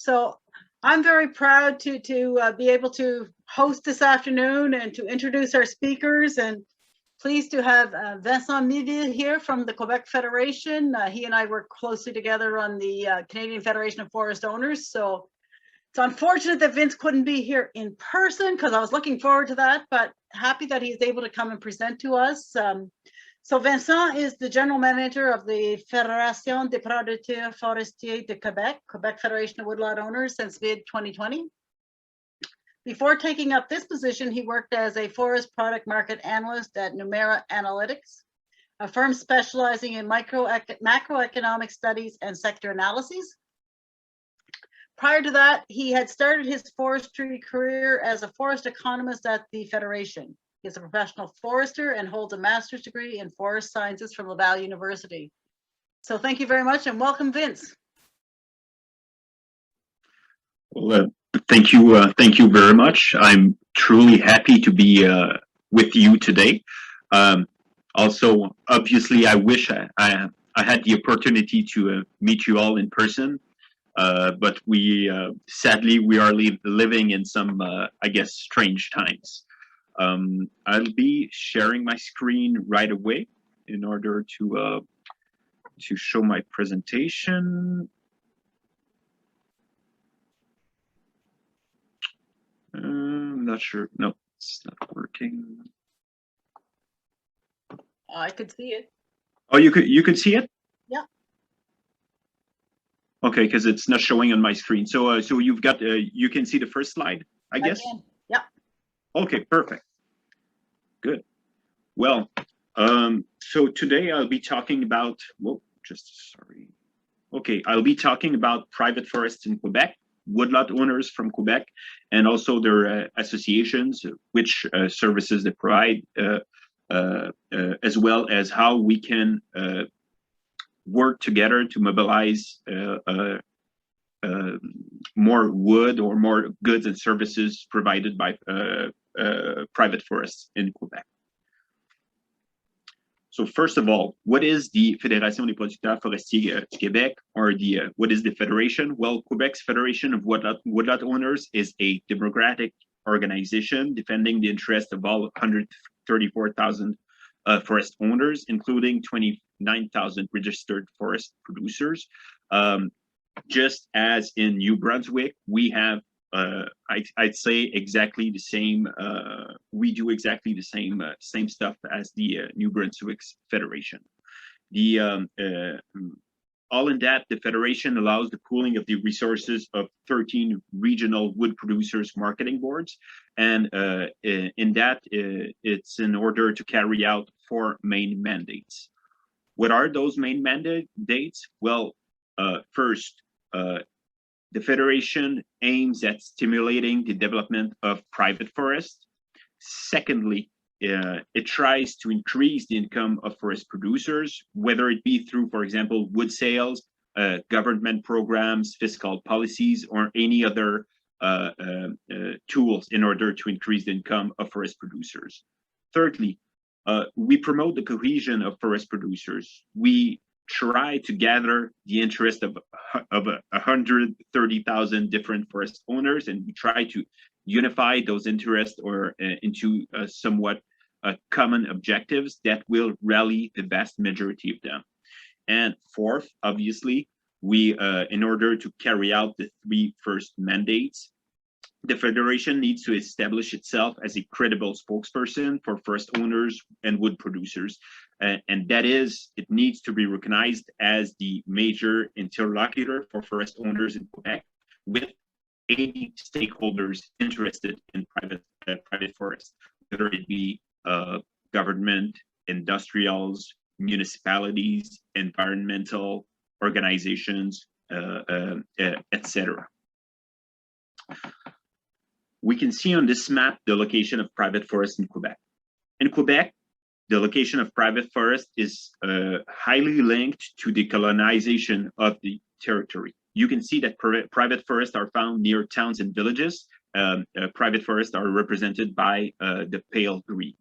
So I'm very proud to be able to host this afternoon and to introduce our speakers, and pleased to have Vincent Miville here from the Quebec Federation. He and I work closely together on the Canadian Federation of Forest Owners. So it's unfortunate that Vince couldn't be here in person because I was looking forward to that, but happy that he's able to come and present to us. So Vincent is the general manager of the Fédération des producteurs forestiers de Québec, Quebec Federation of Woodlot Owners, since mid-2020. Before taking up this position, he worked as a forest product market analyst at Numera Analytics, a firm specializing in macroeconomic studies and sector analyses. Prior to that, he had started his forestry career as a forest economist at the Federation. He is a professional forester and holds a master's degree in forest sciences from Laval University. So thank you very much and welcome, Vince. Well, thank you very much. I'm truly happy to be with you today. Also, obviously, I wish I had the opportunity to meet you all in person, but sadly we are living in some, I guess, strange times. I'll be sharing my screen right away in order to show my presentation. I'm not sure. No, it's not working. I could see it. Oh, you could see it? Yeah. Okay, because it's not showing on my screen. So so you've got you can see the first slide, I guess. Yeah. Okay, perfect. Good. Well, so today I'll be talking about, Okay, I'll be talking about private forests in Quebec, woodlot owners from Quebec, and also their associations, which services they provide, as well as how we can work together to mobilize more wood or more goods and services provided by private forests in Quebec. So first of all, what is the Fédération des producteurs forestiers du Québec, or what is the federation? Well, Quebec's Federation of Woodlot Owners is a democratic organization defending the interest of all 134,000 forest owners, including 29,000 registered forest producers. Just as in New Brunswick, we have, I'd say exactly the same, we do exactly the same stuff as the New Brunswick's Federation. All in that, the Federation allows the pooling of the resources of 13 regional wood producers marketing boards. And in that, it's in order to carry out 4 main mandates. What are those main mandates? Well, first, the Federation aims at stimulating the development of private forests. Secondly, it tries to increase the income of forest producers, whether it be through, for example, wood sales, government programs, fiscal policies, or any other tools in order to increase the income of forest producers. Thirdly, we promote the cohesion of forest producers. We try to gather the interest of 130,000 different forest owners, and we try to unify those interests or into somewhat common objectives that will rally the vast majority of them. And fourth, obviously, we in order to carry out the 3 first mandates, the Federation needs to establish itself as a credible spokesperson for forest owners and wood producers. And that is, it needs to be recognized as the major interlocutor for forest owners in Quebec, with 80 stakeholders interested in private forests, whether it be government, industrials, municipalities, environmental organizations, etc. We can see on this map the location of private forests in Quebec. In Quebec, the location of private forest is highly linked to the colonization of the territory. You can see that private forests are found near towns and villages. Private forests are represented by the pale green.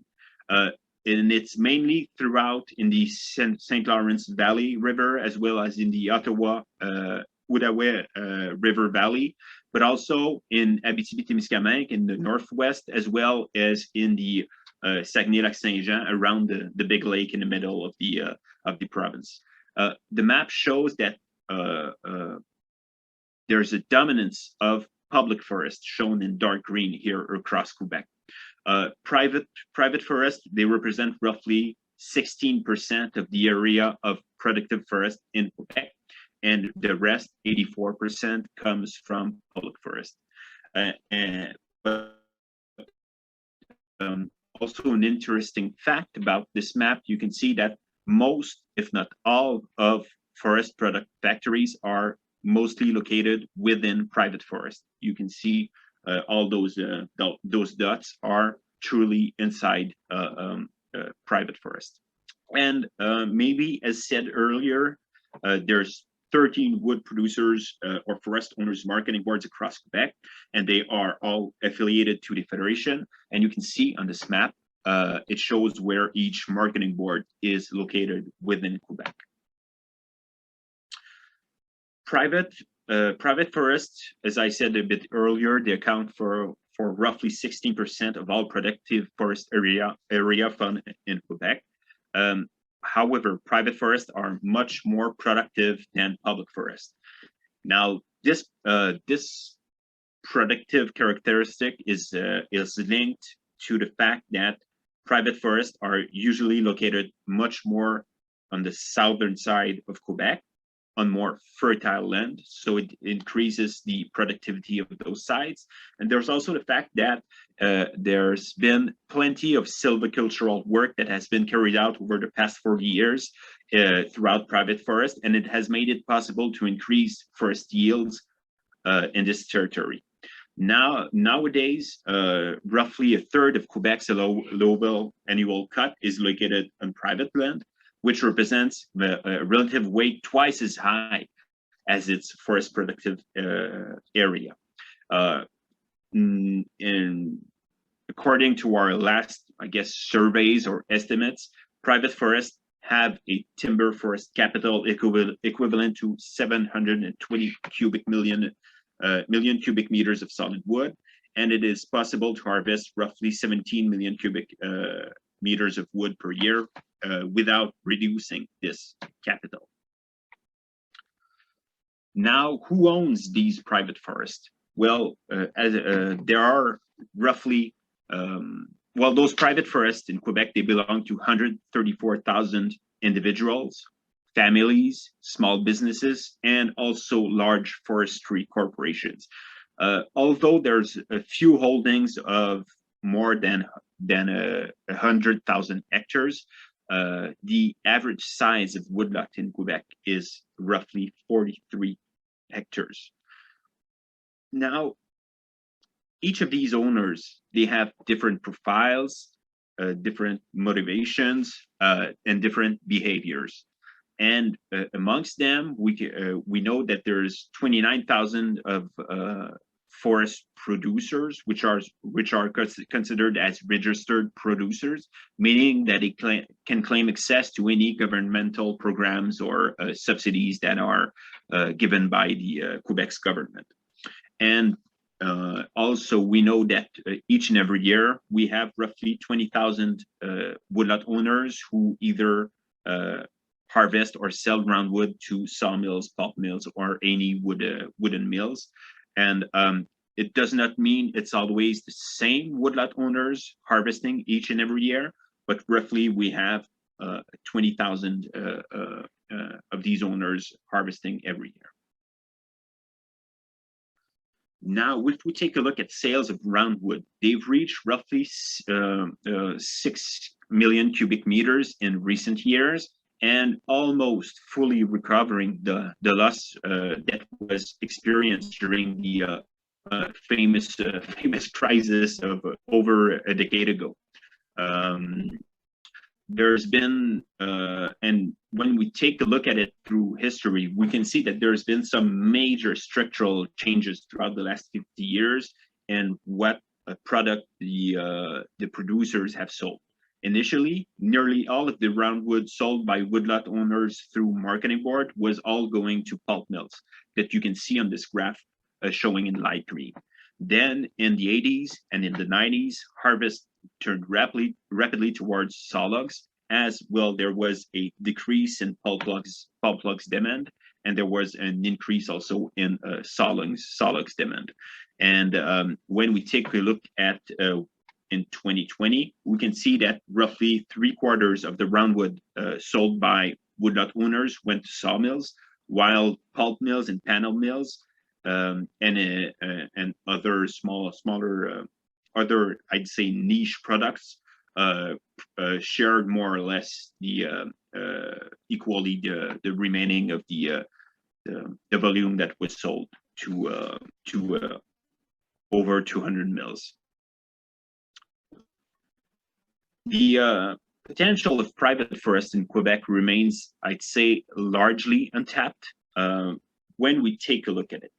And it's mainly throughout in the St. Lawrence Valley River, as well as in the Ottawa Outaouais River Valley, but also in Abitibi-Témiscamingue in the northwest, as well as in the Saguenay-Lac-Saint-Jean around the big lake in the middle of the province. The map shows that there's a dominance of public forest shown in dark green here across Quebec. Private forests, they represent roughly 16% of the area of productive forest in Quebec, and the rest, 84%, comes from public forest. Also an interesting fact about this map, you can see that most, if not all, of forest product factories are mostly located within private forest. You can see all those dots are truly inside private forest. And maybe, as said earlier, there's 13 wood producers or forest owners marketing boards across Quebec, and they are all affiliated to the Federation. And you can see on this map, it shows where each marketing board is located within Quebec. Private forests, as I said a bit earlier, they account for roughly 16% of all productive forest area found in Quebec. However, private forests are much more productive than public forests. Now, this productive characteristic is linked to the fact that private forests are usually located much more on the southern side of Quebec, on more fertile land, so it increases the productivity of those sites. And there's also the fact that there's been plenty of silvicultural work that has been carried out over the past 40 years throughout private forest, and it has made it possible to increase forest yields in this territory. Nowadays, roughly a third of Quebec's allowable annual cut is located on private land, which represents a relative weight twice as high as its forest productive area. According to our last, I guess, surveys or estimates, private forests have a timber forest capital equivalent to 720 million cubic meters of solid wood, and it is possible to harvest roughly 17 million cubic meters of wood per year without reducing this capital. Now, who owns these private forests? Well, there are roughly, those private forests in Quebec, they belong to 134,000 individuals, families, small businesses, and also large forestry corporations. Although there's a few holdings of more than 100,000 hectares, the average size of woodlot in Quebec is roughly 43 hectares. Now, each of these owners, they have different profiles, different motivations, and different behaviors. And amongst them, we know that there's 29,000 of forest producers, which are considered as registered producers, meaning that they can claim access to any governmental programs or subsidies that are given by the Quebec's government. And also, we know that each and every year we have roughly 20,000 woodlot owners who either harvest or sell roundwood to sawmills, pulp mills, or any wooden mills. And it does not mean it's always the same woodlot owners harvesting each and every year, but roughly we have 20,000 of these owners harvesting every year. Now, if we take a look at sales of roundwood, they've reached roughly 6 million cubic meters in recent years, and almost fully recovering the loss that was experienced during the famous crisis of over a decade ago. There's been, and when we take a look at it through history, we can see that there's been some major structural changes throughout the last 50 years and what product the producers have sold. Initially, nearly all of the roundwood sold by woodlot owners through marketing board was all going to pulp mills that you can see on this graph showing in light green. Then in the 80s and in the 90s, harvest turned rapidly towards sawlogs, as well there was a decrease in pulp logs demand, and there was an increase also in sawlogs demand. And when we take a look at in 2020, we can see that roughly 3/4 of the roundwood sold by woodlot owners went to sawmills, while pulp mills and panel mills and other smaller other, I'd say, niche products shared more or less the equally the remaining of the volume that was sold to over 200 mills. The potential of private forests in Quebec remains, I'd say, largely untapped when we take a look at it.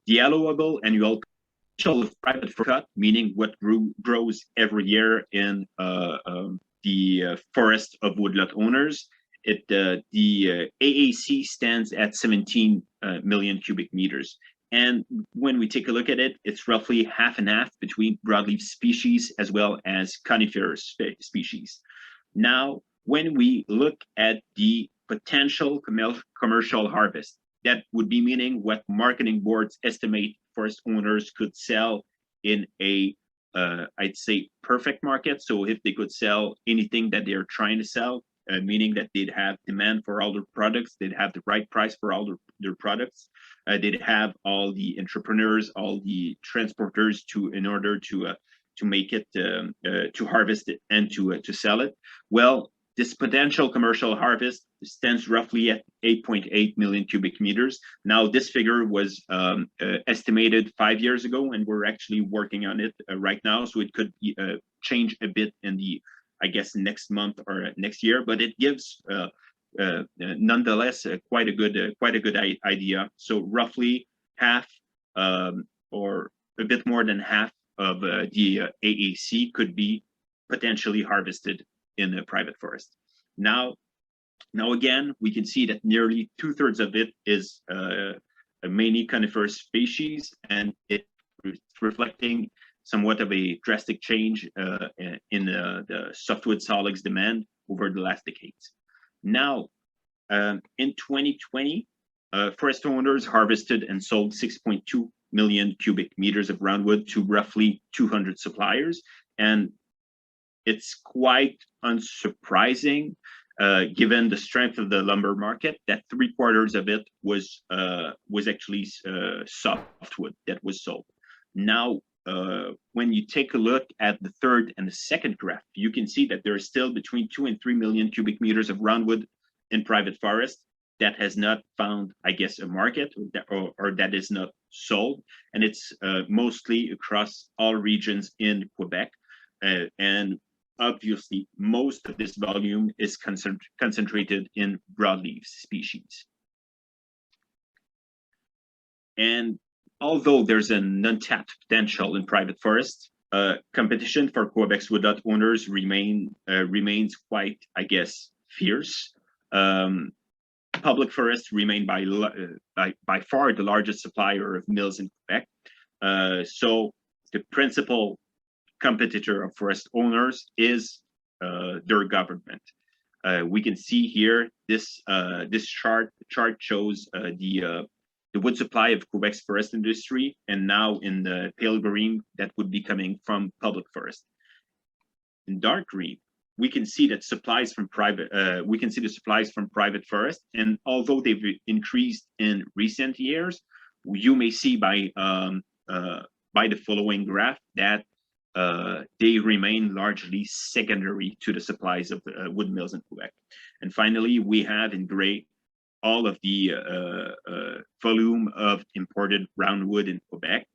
The allowable annual potential of private forest, meaning what grows every year in the forest of woodlot owners, the AAC stands at 17 million cubic meters. And when we take a look at it, it's roughly half and half between broadleaf species as well as coniferous species. Now, when we look at the potential commercial harvest, that would be meaning what marketing boards estimate forest owners could sell in a, I'd say, perfect market. So if they could sell anything that they're trying to sell, meaning that they'd have demand for all their products, they'd have the right price for all their products, they'd have all the entrepreneurs, all the transporters in order to make it, to harvest it and to sell it. Well, this potential commercial harvest stands roughly at 8.8 million cubic meters. Now, this figure was estimated 5 years ago, and we're actually working on it right now. So it could change a bit in the, I guess, next month or next year, but it gives nonetheless quite a good idea. So roughly half or a bit more than half of the AAC could be potentially harvested in a private forest. Now again, we can see that nearly 2/3 of it is mainly coniferous species, and it's reflecting somewhat of a drastic change in the softwood sawlogs demand over the last decades. Now, in 2020, forest owners harvested and sold 6.2 million cubic meters of roundwood to roughly 200 suppliers, and it's quite unsurprising, given the strength of the lumber market, that 3/4 of it was actually softwood that was sold. Now, when you take a look at the third and the second graph, you can see that there is still between 2 and 3 million cubic meters of roundwood in private forest that has not found, I guess, a market, or that is not sold, and it's mostly across all regions in Quebec, and obviously most of this volume is concentrated in broadleaf species. And although there's an untapped potential in private forests, competition for Quebec's woodlot owners remains quite, I guess, fierce. Public forests remain by far the largest supplier of mills in Quebec. So the principal competitor of forest owners is their government. We can see here this chart shows the wood supply of Quebec's forest industry, and now in the pale green, that would be coming from public forest. In dark green, we can see that supplies from private. We can see the supplies from private forest, and although they've increased in recent years, you may see by the following graph that they remain largely secondary to the supplies of wood mills in Quebec. And finally, we have in gray all of the volume of imported roundwood in Quebec.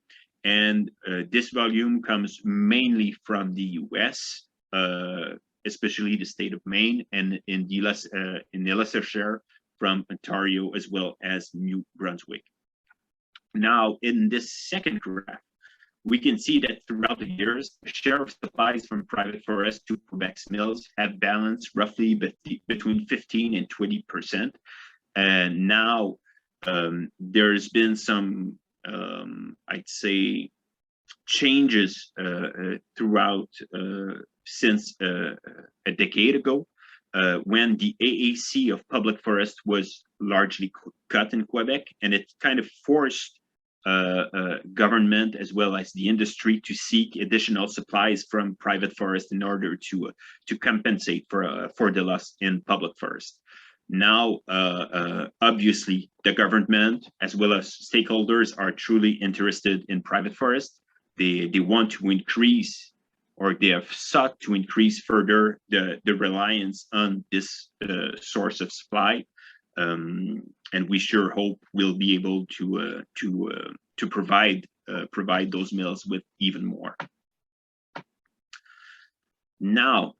And this volume comes mainly from the US, especially the state of Maine, and in the lesser share from Ontario as well as New Brunswick. Now, in this second graph, we can see that throughout the years, the share of supplies from private forests to Quebec's mills have balanced roughly between 15 and 20%. And now there's been some, I'd say, changes throughout since a decade ago, when the AAC of public forest was largely cut in Quebec, and it kind of forced government as well as the industry to seek additional supplies from private forest in order to compensate for the loss in public forest. Now, obviously, the government as well as stakeholders are truly interested in private forest. They want to increase, or they have sought to increase further the reliance on this source of supply. And we sure hope we'll be able to provide those mills with even more. Now,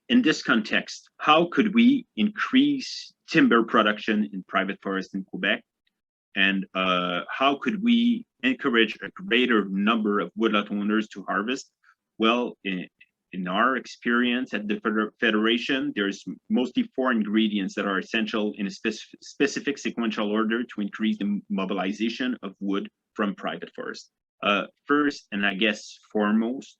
in this context, how could we increase timber production in private forest in Quebec? And how could we encourage a greater number of woodlot owners to harvest? Well, in our experience at the Federation, there's mostly 4 ingredients that are essential in a specific sequential order to increase the mobilization of wood from private forest. First, and I guess foremost,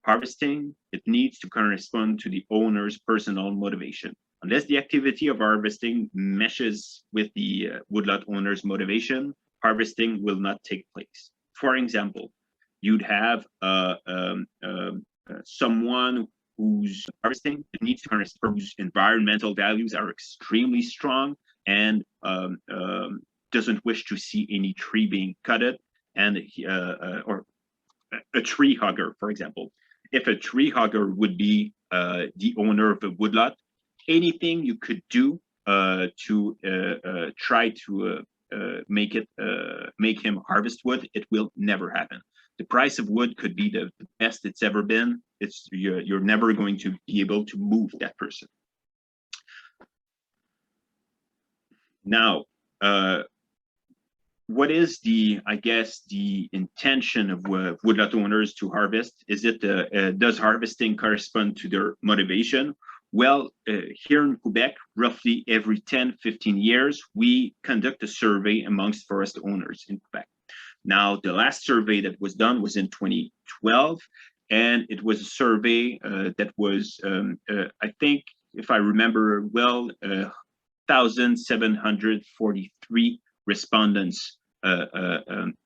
harvesting, it needs to correspond to the owner's personal motivation. Unless the activity of harvesting meshes with the woodlot owner's motivation, harvesting will not take place. For example, you'd have someone who's harvesting, it needs to correspond, whose environmental values are extremely strong and doesn't wish to see any tree being cut, and or a tree hugger, for example. If a tree hugger would be the owner of a woodlot, anything you could do to try to make him harvest wood, it will never happen. The price of wood could be the best it's ever been. You're never going to be able to move that person. Now, what is I guess, the intention of woodlot owners to harvest? Is it, does harvesting correspond to their motivation? Well, here in Quebec, roughly every 10, 15 years, we conduct a survey amongst forest owners in Quebec. Now, the last survey that was done was in 2012, and it was a survey that was, I think, if I remember well, 1,743 respondents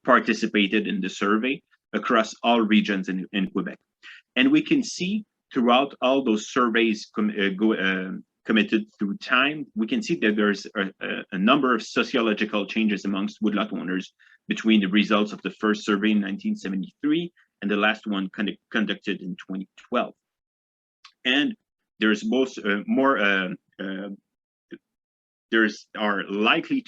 participated in the survey across all regions in Quebec. And we can see throughout all those surveys committed through time, we can see that there's a number of sociological changes amongst woodlot owners between the results of the first survey in 1973 and the last one conducted in 2012. And there's are likely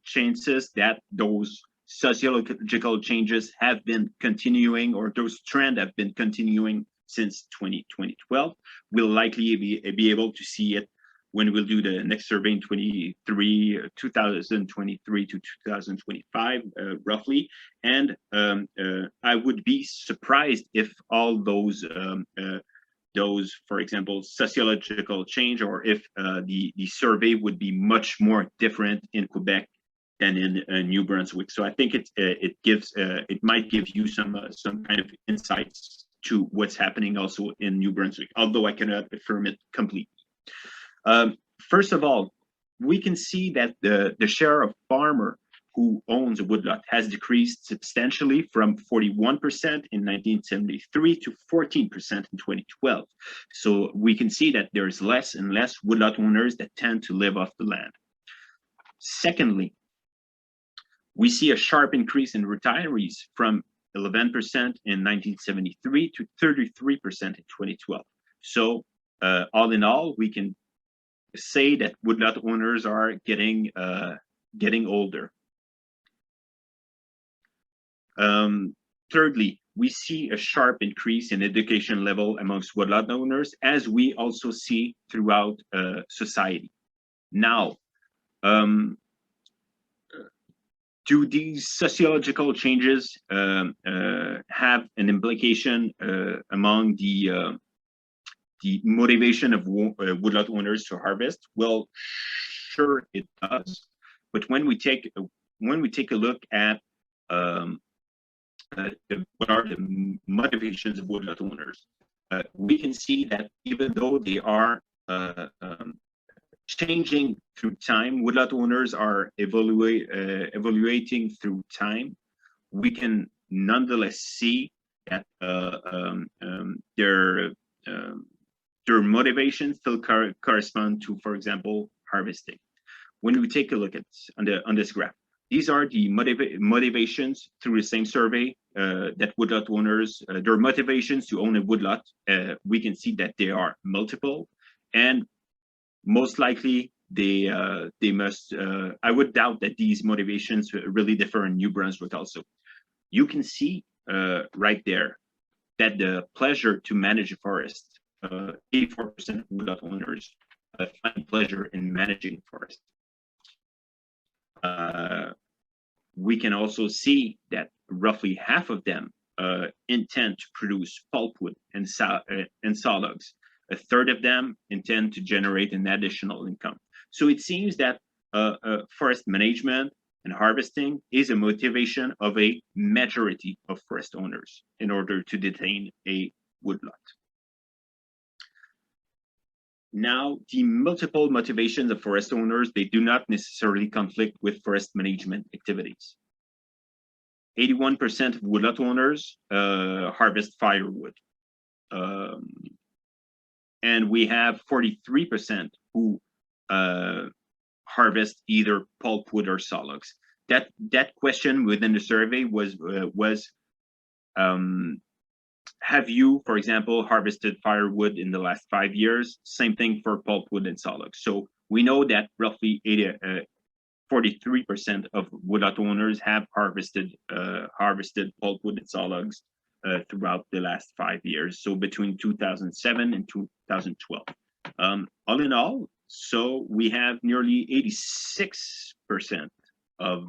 chances that those sociological changes have been continuing, or those trends have been continuing since 2012. We'll likely be able to see it when we'll do the next survey in 2023 to 2025, roughly. And I would be surprised if all those, for example, sociological change, or if the survey would be much more different in Quebec than in New Brunswick. So I think it might give you some kind of insights to what's happening also in New Brunswick, although I cannot affirm it completely. First of all, we can see that the share of farmer who owns a woodlot has decreased substantially from 41% in 1973 to 14% in 2012. So we can see that there's less and less woodlot owners that tend to live off the land. Secondly, we see a sharp increase in retirees from 11% in 1973 to 33% in 2012. So all in all, we can say that woodlot owners are getting older. Thirdly, we see a sharp increase in education level amongst woodlot owners, as we also see throughout society. Now, do these sociological changes have an implication among the motivation of woodlot owners to harvest? Well, sure it does. But when we take a look at what are the motivations of woodlot owners, we can see that even though they are changing through time, woodlot owners are evaluating through time, we can nonetheless see that their motivations still correspond to, for example, harvesting. When we take a look at on this graph, these are the motivations through the same survey that woodlot owners, their motivations to own a woodlot. We can see that they are multiple, and most likely they must. I would doubt that these motivations really differ in New Brunswick. Also, you can see right there that the pleasure to manage a forest, 84% of woodlot owners find pleasure in managing forest. We can also see that roughly half of them intend to produce pulpwood and saw logs. A third of them intend to generate an additional income. So it seems that forest management and harvesting is a motivation of a majority of forest owners in order to detain a woodlot. Now, the multiple motivations of forest owners, they do not necessarily conflict with forest management activities. 81% of woodlot owners harvest firewood. And we have 43% who harvest either pulpwood or saw logs. That question within the survey was have you, for example, harvested firewood in the last 5 years? Same thing for pulpwood and saw logs. So we know that roughly 43% of woodlot owners have harvested pulpwood and saw logs throughout the last 5 years. So between 2007 and 2012. All in all, so we have nearly 86% of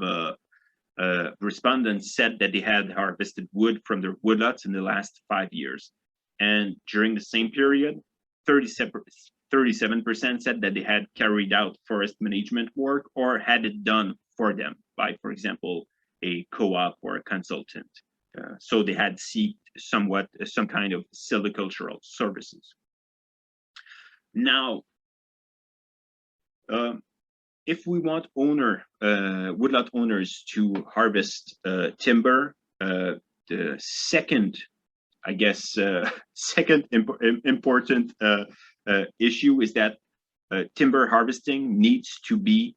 respondents said that they had harvested wood from their woodlots in the last 5 years. And during the same period, 37% said that they had carried out forest management work or had it done for them by, for example, a co-op or a consultant. So they had seeked some kind of silvicultural services. Now, if we want woodlot owners to harvest timber, the second, I guess, important issue is that timber harvesting needs to be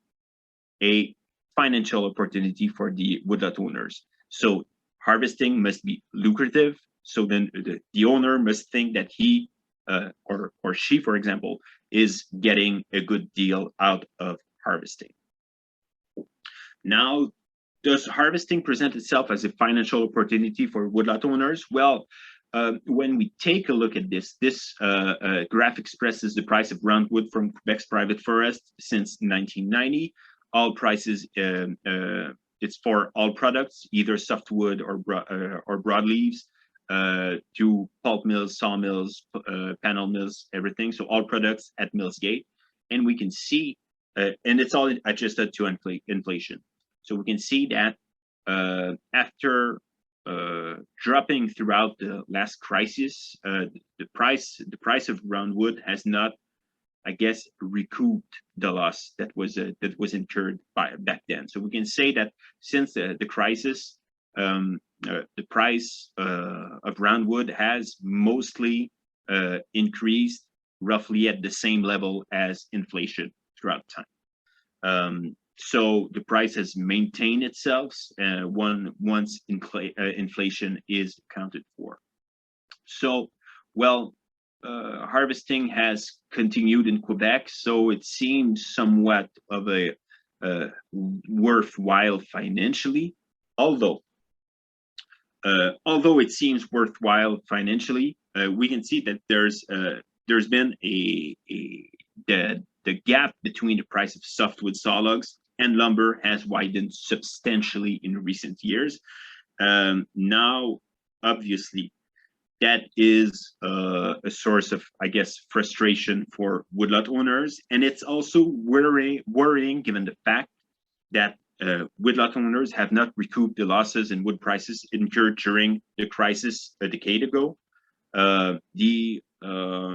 a financial opportunity for the woodlot owners. So harvesting must be lucrative. So then the owner must think that he or she, for example, is getting a good deal out of harvesting. Now, does harvesting present itself as a financial opportunity for woodlot owners? Well, when we take a look at this graph expresses the price of roundwood from Quebec's private forest since 1990. All prices, it's for all products, either softwood or broadleaves, to pulp mills, sawmills, panel mills, everything. So all products at Mills Gate. And we can see, and it's all adjusted to inflation. So we can see that after dropping throughout the last crisis, the price of roundwood has not, I guess, recouped the loss that was incurred back then. So we can say that since the crisis, the price of roundwood has mostly increased roughly at the same level as inflation throughout time. So the price has maintained itself once inflation is accounted for. So, well, harvesting has continued in Quebec, so it seems somewhat of a worthwhile financially. Although it seems worthwhile financially, we can see that there's been the gap between the price of softwood sawlogs and lumber has widened substantially in recent years. Now, obviously, that is a source of, I guess, frustration for woodlot owners. And it's also worrying given the fact that woodlot owners have not recouped the losses in wood prices incurred during the crisis a decade ago. The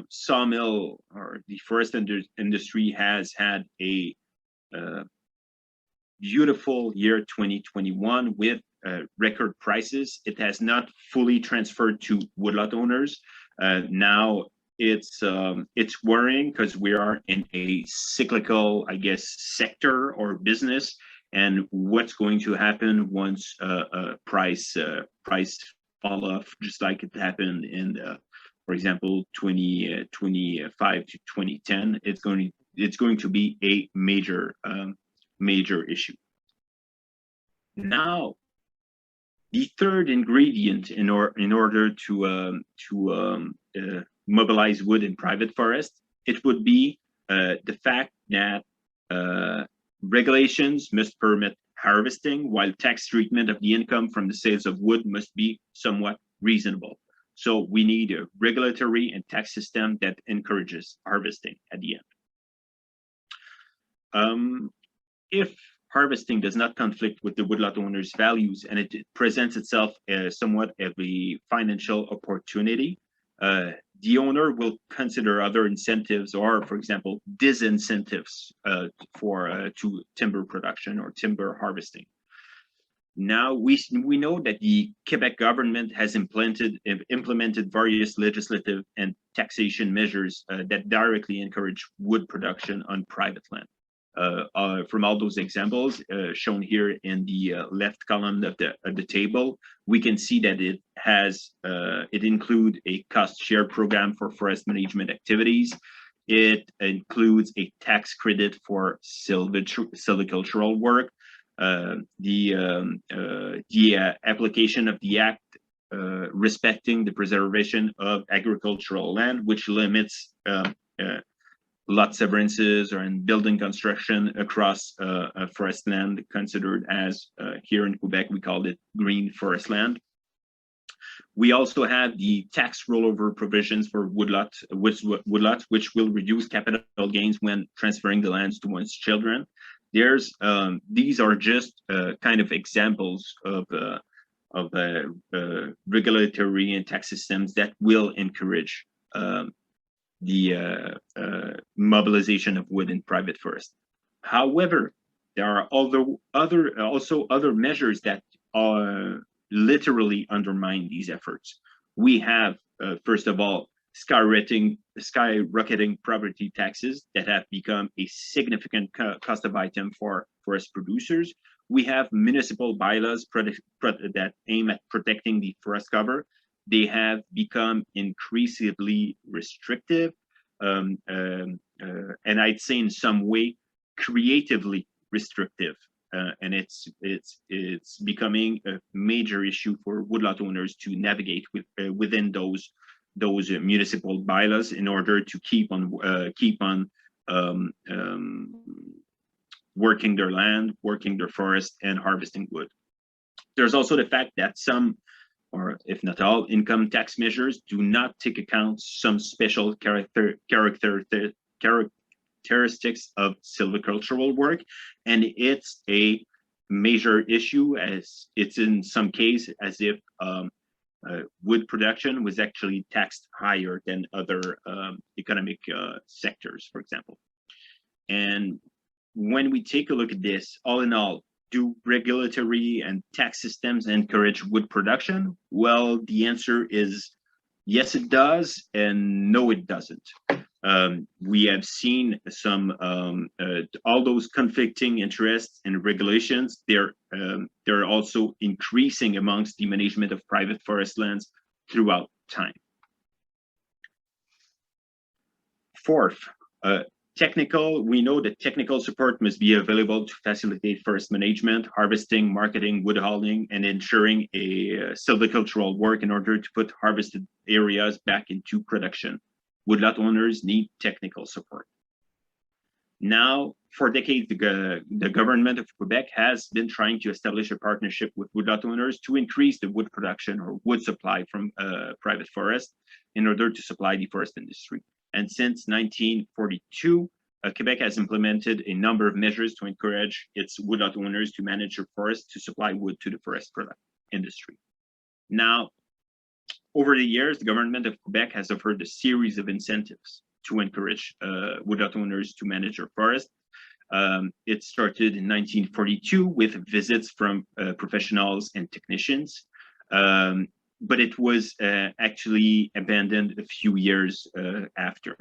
sawmill or the forest industry has had a beautiful year 2021 with record prices. It has not fully transferred to woodlot owners. Now it's worrying because we are in a cyclical, I guess, sector or business, and what's going to happen once price fall off, just like it happened in the, for example, 2025 to 2010. It's going to be a major issue. Now, the third ingredient in order to mobilize wood in private forest, it would be the fact that regulations must permit harvesting, while tax treatment of the income from the sales of wood must be somewhat reasonable. So we need a regulatory and tax system that encourages harvesting at the end. If harvesting does not conflict with the woodlot owner's values and it presents itself as somewhat of a financial opportunity, the owner will consider other incentives or, for example, disincentives to timber production or timber harvesting. Now, we know that the Quebec government has implemented various legislative and taxation measures that directly encourage wood production on private land. From all those examples shown here in the left column of the table, we can see that it includes a cost share program for forest management activities. It includes a tax credit for silvicultural work. The application of the act respecting the preservation of agricultural land, which limits lot severances or in building construction across forest land considered as, here in Quebec, we call it green forest land. We also have the tax rollover provisions for woodlots, which will reduce capital gains when transferring the lands to one's children. These are just kind of examples of regulatory and tax systems that will encourage the mobilization of wood in private forest. However, there are also other measures that literally undermine these efforts. We have, first of all, skyrocketing property taxes that have become a significant cost of item for forest producers. We have municipal bylaws that aim at protecting the forest cover. They have become increasingly restrictive, and I'd say in some way creatively restrictive. And it's becoming a major issue for woodlot owners to navigate within those municipal bylaws in order to keep on working their land, working their forest, and harvesting wood. There's also the fact that some, or if not all, income tax measures do not take account some special characteristics of silvicultural work, and it's a major issue, as it's in some case as if wood production was actually taxed higher than other economic sectors, for example. And when we take a look at this, all in all, do regulatory and tax systems encourage wood production? Well, the answer is yes, it does, and no, it doesn't. We have seen some all those conflicting interests and regulations. They're also increasing amongst the management of private forest lands throughout time. Fourth, we know that technical support must be available to facilitate forest management, harvesting, marketing, wood hauling, and ensuring a silvicultural work in order to put harvested areas back into production. Woodlot owners need technical support. Now, for decades, the government of Quebec has been trying to establish a partnership with woodlot owners to increase the wood production or wood supply from private forest in order to supply the forest industry. And since 1942, Quebec has implemented a number of measures to encourage its woodlot owners to manage their forests to supply wood to the forest product industry. Now, over the years, the government of Quebec has offered a series of incentives to encourage woodlot owners to manage their forest. It started in 1942 with visits from professionals and technicians, but it was actually abandoned a few years after.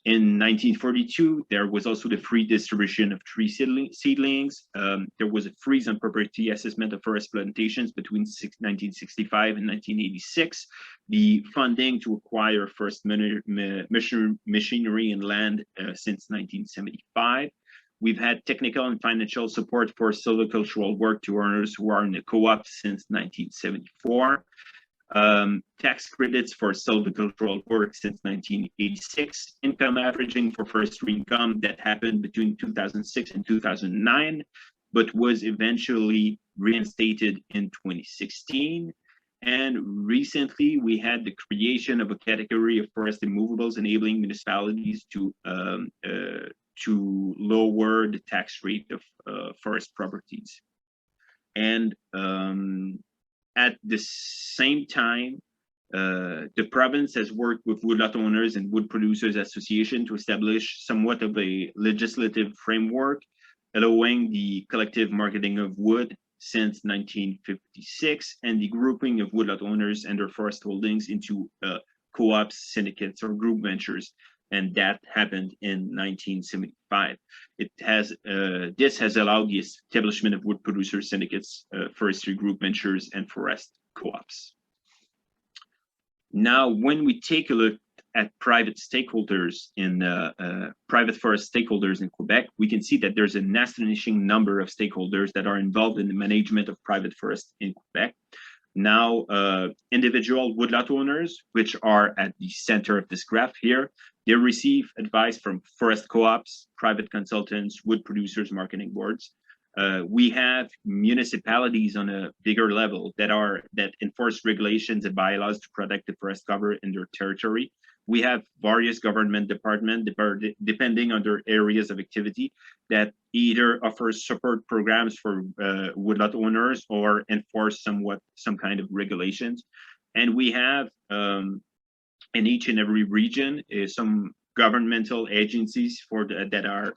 In 1942, there was also the free distribution of tree seedlings. There was a freeze on property assessment of forest plantations between 1965 and 1986. The funding to acquire forest machinery and land since 1975. We've had technical and financial support for silvicultural work to owners who are in the co-op since 1974. Tax credits for silvicultural work since 1986, income averaging for forestry income that happened between 2006 and 2009, but was eventually reinstated in 2016. And recently, we had the creation of a category of forest immovables, enabling municipalities to lower the tax rate of forest properties. And at the same time, the province has worked with Woodlot Owners and Wood Producers Association to establish somewhat of a legislative framework, allowing the collective marketing of wood since 1956 and the grouping of woodlot owners and their forest holdings into co-ops, syndicates, or group ventures. And that happened in 1975. This has allowed the establishment of wood producer syndicates, forestry group ventures, and forest co-ops. Now, when we take a look at private stakeholders in private forest stakeholders in Quebec, we can see that there's an astonishing number of stakeholders that are involved in the management of private forests in Quebec. Now, individual woodlot owners, which are at the center of this graph here, they receive advice from forest co-ops, private consultants, wood producers, marketing boards. We have municipalities on a bigger level that enforce regulations and bylaws to protect the forest cover in their territory. We have various government departments, depending on their areas of activity, that either offer support programs for woodlot owners or enforce some kind of regulations. And we have in each and every region some governmental agencies that are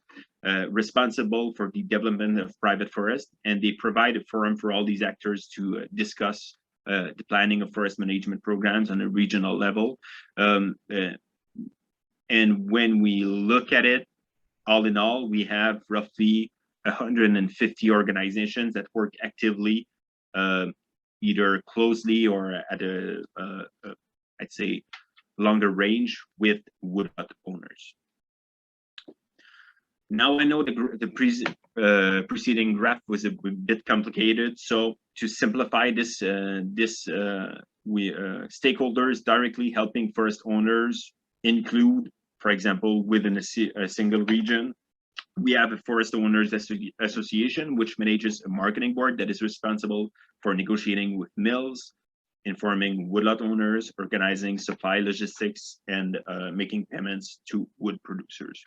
responsible for the development of private forest, and they provide a forum for all these actors to discuss the planning of forest management programs on a regional level. And when we look at it, all in all, we have roughly 150 organizations that work actively, either closely or at I'd say, longer range with woodlot owners. Now I know the preceding graph was a bit complicated, so to simplify this, stakeholders directly helping forest owners include, for example, within a single region, we have a forest owners association, which manages a marketing board that is responsible for negotiating with mills, informing woodlot owners, organizing supply logistics, and making payments to wood producers.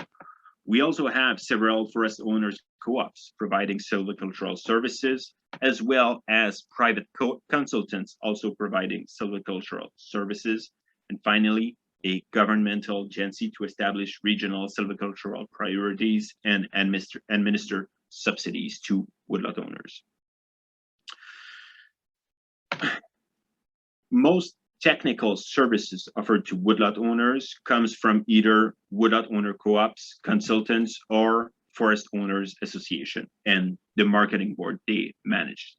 We also have several forest owners co-ops providing silvicultural services, as well as private consultants also providing silvicultural services. And finally, a governmental agency to establish regional silvicultural priorities and administer subsidies to woodlot owners. Most technical services offered to woodlot owners comes from either woodlot owner co-ops, consultants, or forest owners association and the marketing board they manage.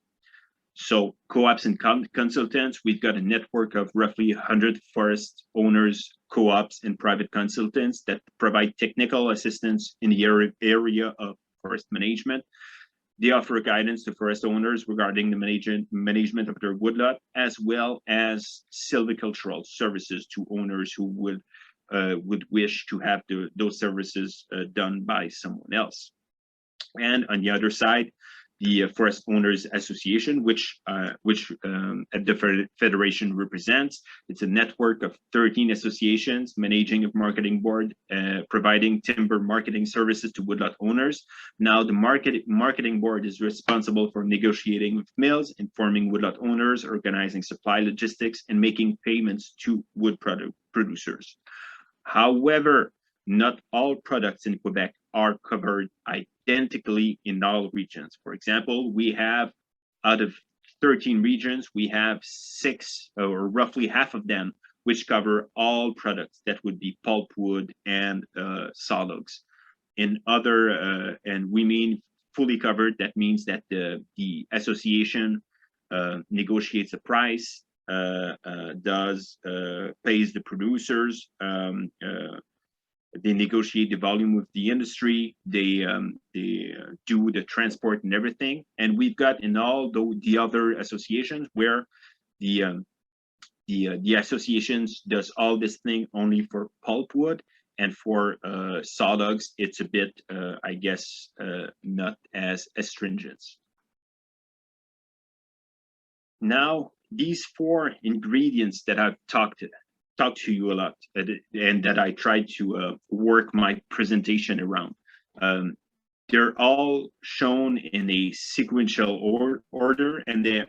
So co-ops and consultants, we've got a network of roughly 100 forest owners, co-ops, and private consultants that provide technical assistance in the area of forest management. They offer guidance to forest owners regarding the management of their woodlot, as well as silvicultural services to owners who would would wish to have those services done by someone else. And on the other side, the Forest Owners Association, which the Federation represents. It's a network of 13 associations managing a marketing board, providing timber marketing services to woodlot owners. Now, the marketing board is responsible for negotiating with mills, informing woodlot owners, organizing supply logistics, and making payments to wood producers. However, not all products in Quebec are covered identically in all regions. For example, we have, out of 13 regions, we have 6, or roughly half of them, which cover all products. That would be pulpwood and sawlogs. In other, and we mean fully covered, that means that the association negotiates a price, pays the producers, they negotiate the volume with the industry, they do the transport and everything. And we've got in all the other associations where the associations does all this thing only for pulpwood, and for sawlogs it's a bit I guess not as stringent. Now, these 4 ingredients that I've talked to you a lot, and that I tried to work my presentation around, they're all shown in a sequential order, and they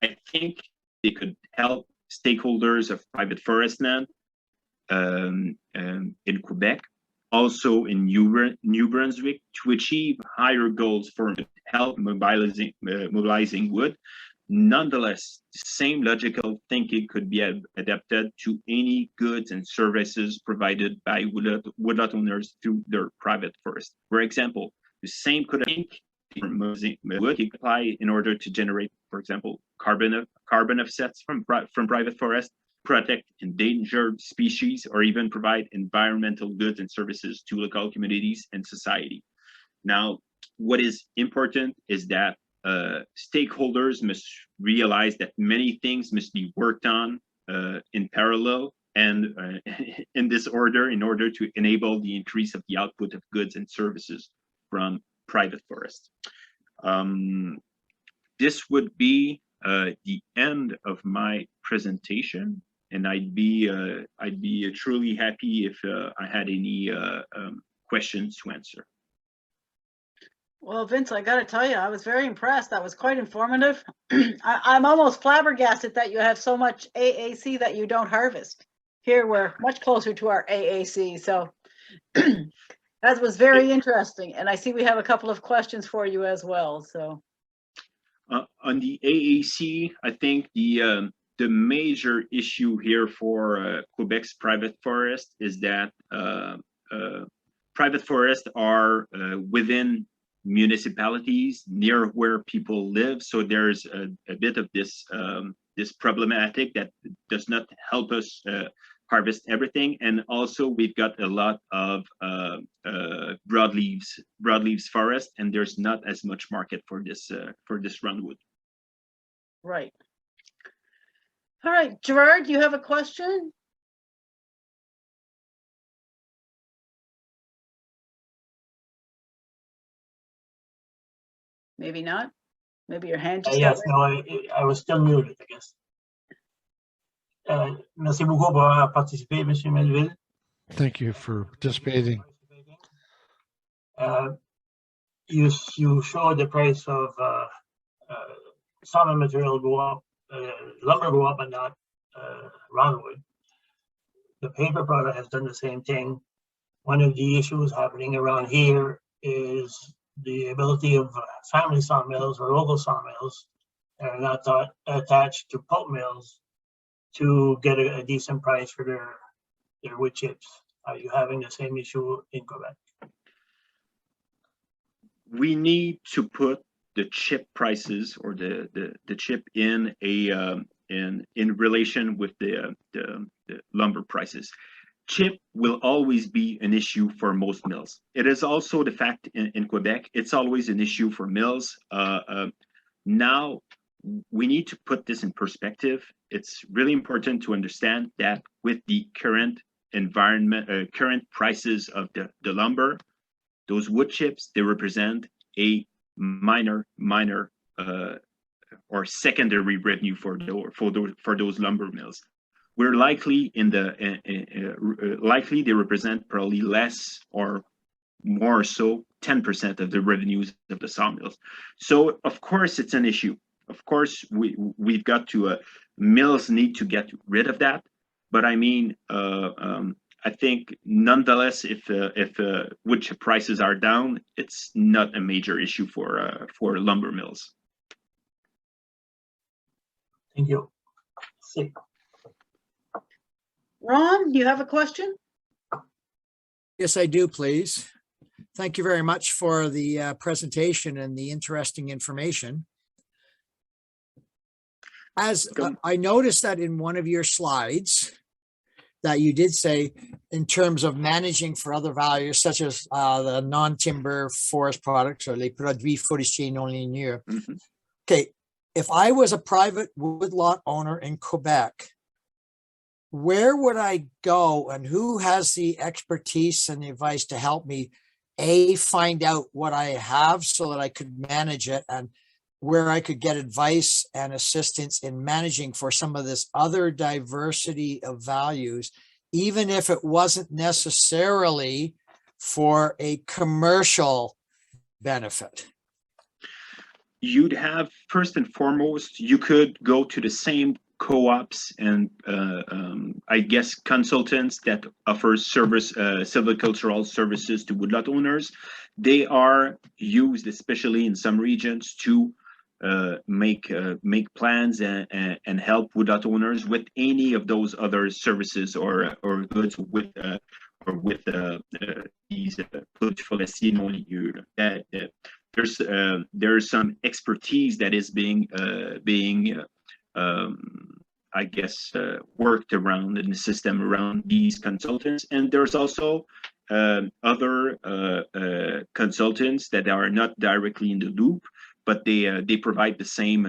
I think they could help stakeholders of private forest land in Quebec, also in New Brunswick, to achieve higher goals for help mobilizing wood. Nonetheless, the same logical thinking could be adapted to any goods and services provided by woodlot owners through their private forest. For example, the same could would apply in order to generate, for example, carbon offsets from private forest, protect endangered species, or even provide environmental goods and services to local communities and society. Now, what is important is that stakeholders must realize that many things must be worked on in parallel and in this order in order to enable the increase of the output of goods and services from private forests. This would be the end of my presentation, and I'd be truly happy if I had any questions to answer. Well, Vince, I got to tell you, I was very impressed. That was quite informative. I'm almost flabbergasted that you have so much AAC that you don't harvest. Here, we're much closer to our AAC. So that was very interesting. And I see we have a couple of questions for you as well. So on the AAC, I think the major issue here for Quebec's private forest is that private forests are within municipalities near where people live, so there's a bit of this this problematic that does not help us harvest everything. And also we've got a lot of broadleaves forest, and there's not as much market for this roundwood. Right. All right, Gerard, you have a question? Maybe not. Maybe your hand just yes, no, I was still muted, I guess. Merci beaucoup pour avoir participé, Monsieur Melville. Thank you for participating. You showed the price of sawmill material go up, lumber go up, but not roundwood. The paper product has done the same thing. One of the issues happening around here is the ability of family sawmills or local sawmills that are not attached to pulp mills to get a decent price for their wood chips. Are you having the same issue in Quebec? We need to put the chip prices or the chip in a in relation with the lumber prices. Chip will always be an issue for most mills. It is also the fact in Quebec, it's always an issue for mills. Now, we need to put this in perspective. It's really important to understand that with the current current prices of the lumber, those wood chips, they represent a minor or secondary revenue for those lumber mills. We're likely likely they represent probably less or more so 10% of the revenues of the sawmills. So of course it's an issue. Of course we've got to mills need to get rid of that. But I mean, I think nonetheless, if wood chip prices are down, it's not a major issue for lumber mills. Thank you. See. Ron, you have a question? Yes, I do, please. Thank you very much for the presentation and the interesting information. As I noticed that in one of your slides that you did say in terms of managing for other values such as the non-timber forest products or les produits forestiers non ligneux. Okay, if I was a private woodlot owner in Quebec, where would I go and who has the expertise and the advice to help me find out what I have so that I could manage it, and where I could get advice and assistance in managing for some of this other diversity of values, even if it wasn't necessarily for a commercial benefit? You'd have, first and foremost, you could go to the same co-ops and I guess consultants that offer service, silvicultural services to woodlot owners. They are used, especially in some regions, to make plans and help woodlot owners with any of those other services or goods with these produits forestiers non ligneux. There's some expertise that is being I guess worked around in the system around these consultants, and there's also other consultants that are not directly in the loop, but they provide the same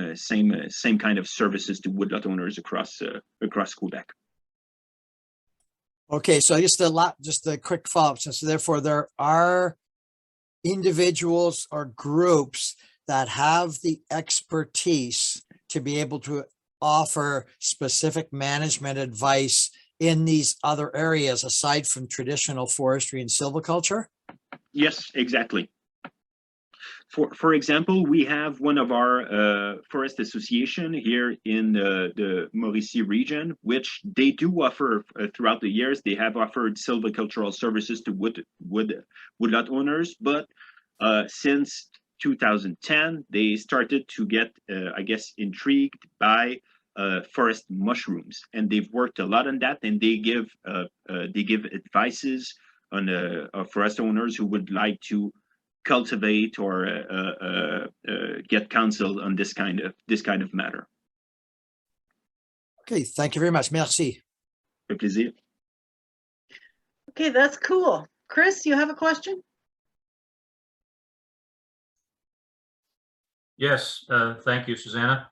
kind of services to woodlot owners across Quebec. Okay, so just a quick follow-up. So therefore, there are individuals or groups that have the expertise to be able to offer specific management advice in these other areas aside from traditional forestry and silviculture? Yes, exactly. For example, we have one of our forest association here in the Mauricie region, which they do offer throughout the years. They have offered silvicultural services to woodlot owners, but since 2010, they started to get, I guess, intrigued by forest mushrooms, and they've worked a lot on that. And they give advices on forest owners who would like to cultivate or get counsel on this kind of matter. Okay, thank you very much. Merci. Un plaisir. Okay, that's cool. Chris, you have a question? Yes, thank you, Susanna.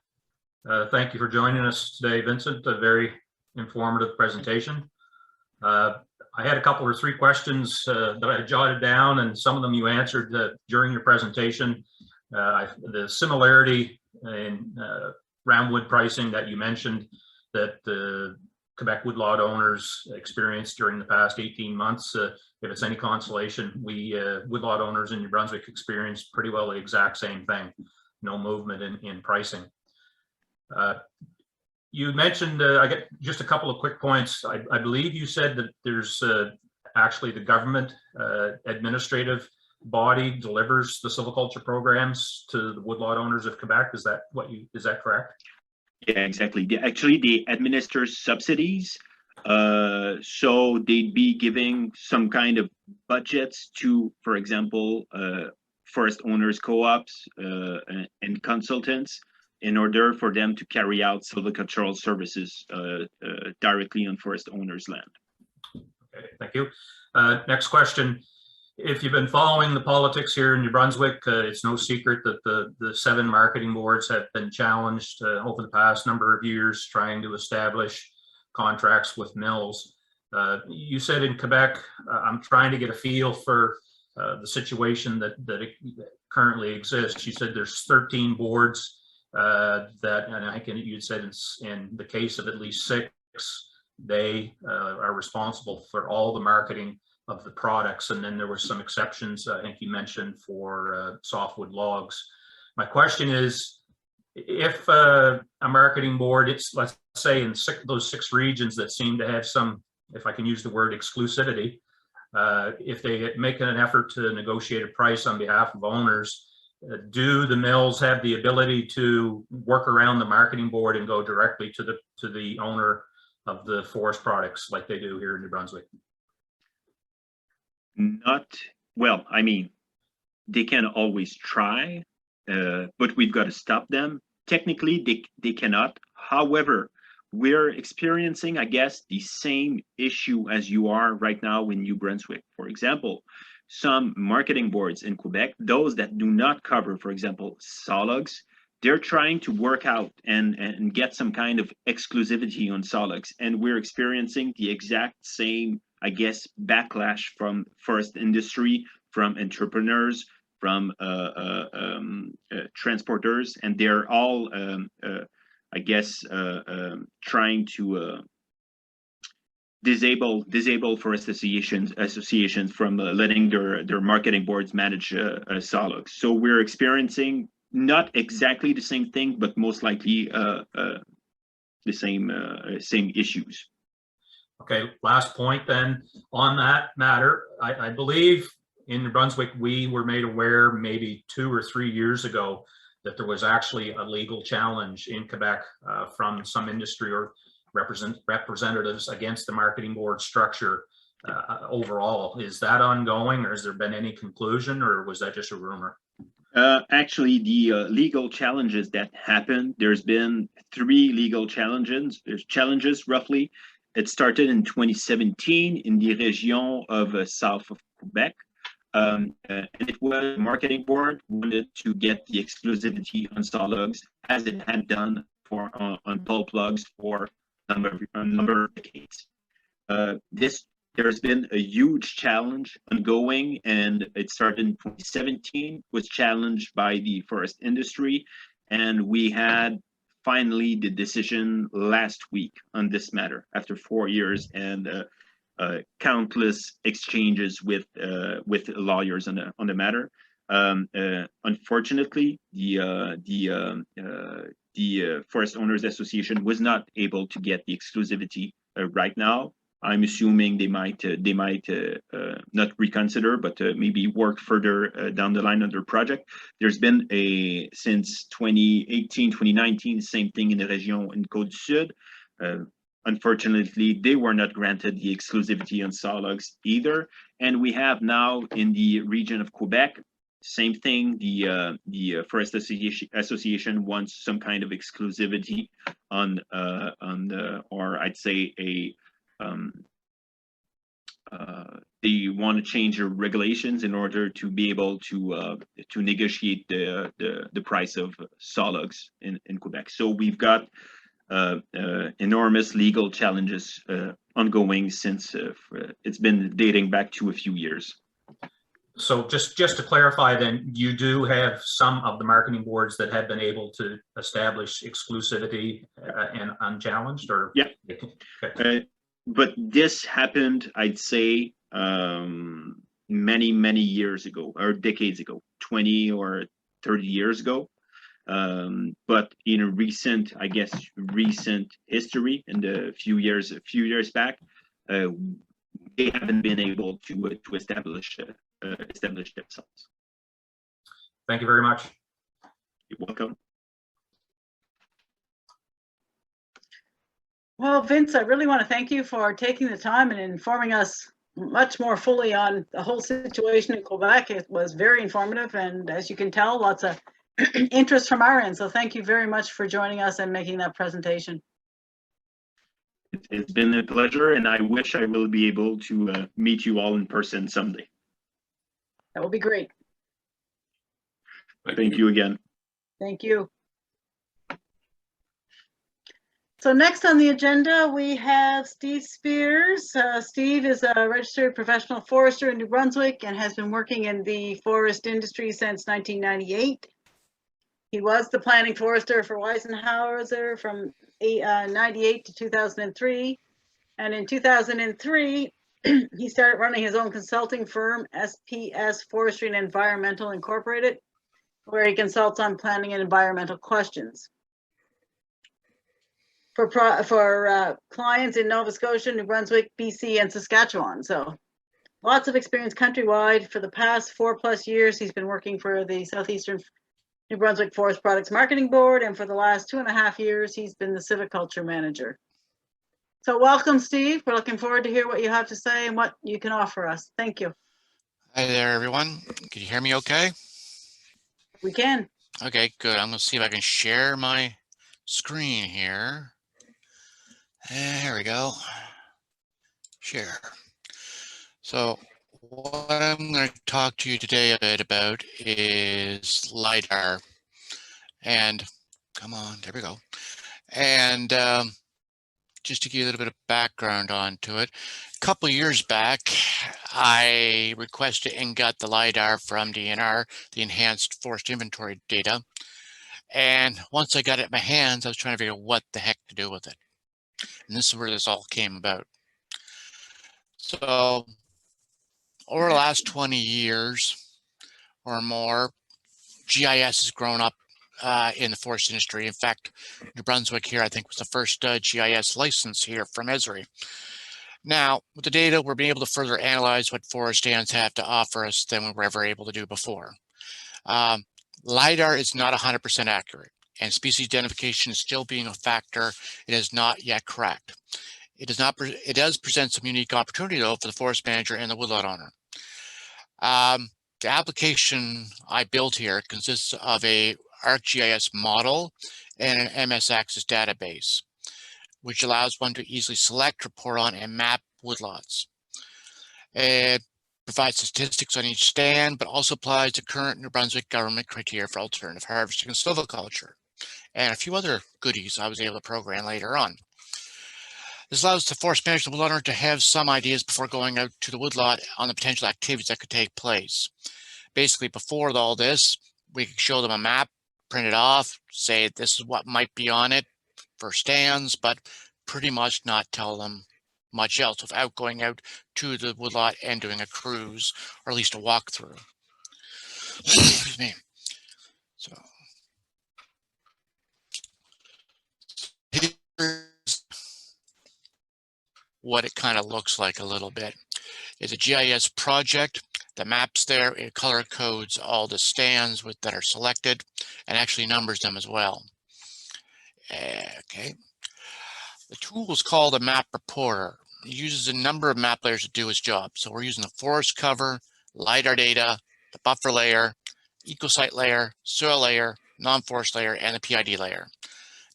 Thank you for joining us today, Vincent. A very informative presentation. I had a couple or three questions that I jotted down, and some of them you answered during your presentation. The similarity in roundwood pricing that you mentioned that the Quebec woodlot owners experienced during the past 18 months. If it's any consolation, we woodlot owners in New Brunswick experienced pretty well the exact same thing. No movement in pricing. You mentioned, I get just a couple of quick points. I believe you said that there's actually the government administrative body delivers the silviculture programs to the woodlot owners of Quebec. Is that correct? Yeah, exactly. They administer subsidies. So they'd be giving some kind of budgets to, for example, forest owners co-ops and consultants in order for them to carry out silvicultural services directly on forest owners' land. Okay, thank you. Next question. If you've been following the politics here in New Brunswick, it's no secret that the 7 marketing boards have been challenged over the past number of years trying to establish contracts with mills. You said in Quebec, I'm trying to get a feel for the situation that currently exists. You said there's 13 boards that, and I can, you said in the case of at least 6, they are responsible for all the marketing of the products. And then there were some exceptions, I think you mentioned, for softwood logs. My question is, if a marketing board, it's, let's say in those 6 regions that seem to have some, if I can use the word, exclusivity, if they make an effort to negotiate a price on behalf of owners, do the mills have the ability to work around the marketing board and go directly to the owner of the forest products like they do here in New Brunswick? Not well. I mean, they can always try, but we've got to stop them. Technically, they cannot. However, we're experiencing, I guess, the same issue as you are right now in New Brunswick. For example, some marketing boards in Quebec, those that do not cover, for example, sawlogs, they're trying to work out and get some kind of exclusivity on sawlogs. And we're experiencing the exact same, I guess, backlash from forest industry, from entrepreneurs, from transporters, and they're all, I guess, trying to disable forest associations from letting their marketing boards manage sawlogs. So we're experiencing not exactly the same thing, but most likely the same issues. Okay, last point then on that matter. I believe in New Brunswick, we were made aware maybe 2 or 3 years ago that there was actually a legal challenge in Quebec from some industry or representatives against the marketing board structure overall. Is that ongoing, or has there been any conclusion, or was that just a rumor? Actually, the legal challenges that happened, there's been 3 legal challenges. There's challenges roughly. It started in 2017 in the region of south of Quebec. And it was marketing board wanted to get the exclusivity on sawlogs as it had done for on pulp logs for a number of decades. There's been a huge challenge ongoing, and it started in 2017, was challenged by the forest industry, and we had finally the decision last week on this matter after 4 years and countless exchanges with lawyers on the matter. Unfortunately, the Forest Owners Association was not able to get the exclusivity right now. I'm assuming they might not reconsider, but maybe work further down the line on their project. There's been since 2018, 2019, same thing in the region in Côte-du-Sud. Unfortunately, they were not granted the exclusivity on sawlogs either. And we have now in the region of Quebec, same thing. The Forest Association wants some kind of exclusivity on or I'd say they want to change their regulations in order to be able to negotiate the price of sawlogs in Quebec. So we've got enormous legal challenges ongoing since it's been dating back to a few years. So just to clarify, then, you do have some of the marketing boards that have been able to establish exclusivity and unchallenged, or? Yeah. Okay. But this happened, I'd say, many years ago, or decades ago, 20 or 30 years ago. But in a recent history, in the few years back, they haven't been able to establish themselves. Thank you very much. You're welcome. Well, Vince, I really want to thank you for taking the time and informing us much more fully on the whole situation in Quebec. It was very informative, and as you can tell, lots of interest from our end. So thank you very much for joining us and making that presentation. It's been a pleasure, and I wish I will be able to meet you all in person someday. That will be great. Thank you again. Thank you. So next on the agenda, we have Steve Spears. Steve is a registered professional forester in New Brunswick and has been working in the forest industry since 1998. He was the planning forester for Weisenhauser from 98 to 2003. And in 2003, he started running his own consulting firm, SPS Forestry and Environmental Incorporated, where he consults on planning and environmental questions. For clients in Nova Scotia, New Brunswick, BC, and Saskatchewan. So lots of experience countrywide. For the past 4+ years, he's been working for the Southeastern New Brunswick Forest Products Marketing Board, and for the last 2.5 years, he's been the silviculture manager. So welcome, Steve. We're looking forward to hear what you have to say and what you can offer us. Thank you. Hi there, everyone. Can you hear me okay? We can. Okay, good. I'm going to see if I can share my screen here. There we go. Share. So what I'm going to talk to you today a bit about is LiDAR. And come on, there we go. And just to give you a little bit of background onto it, a couple of years back, I requested and got the LiDAR from DNR, the Enhanced Forest Inventory data. And once I got it in my hands, I was trying to figure out what the heck to do with it. And this is where this all came about. So over the last 20 years or more, GIS has grown up in the forest industry. In fact, New Brunswick here, I think, was the first GIS license here from Esri. Now, with the data, we're being able to further analyze what forest stands have to offer us than we were ever able to do before. LiDAR is not 100% accurate, and species identification is still being a factor. It is not yet correct. It does present some unique opportunity, though, for the forest manager and the woodlot owner. The application I built here consists of a ArcGIS model and an MS Access database, which allows one to easily select, report on, and map woodlots. It provides statistics on each stand, but also applies the current New Brunswick government criteria for alternative harvesting and silviculture, and a few other goodies I was able to program later on. This allows the forest manager and the woodlot to have some ideas before going out to the woodlot on the potential activities that could take place. Basically, before all this, we could show them a map, print it off, say this is what might be on it for stands, but pretty much not tell them much else without going out to the woodlot and doing a cruise, or at least a walkthrough. Excuse me. So here's what it kind of looks like a little bit. It's a GIS project. The maps there, it color codes all the stands that are selected and actually numbers them as well. Okay. The tool is called a map reporter. It uses a number of map layers to do its job. So we're using the forest cover, LiDAR data, the buffer layer, ecosite layer, soil layer, non-forest layer, and the PID layer.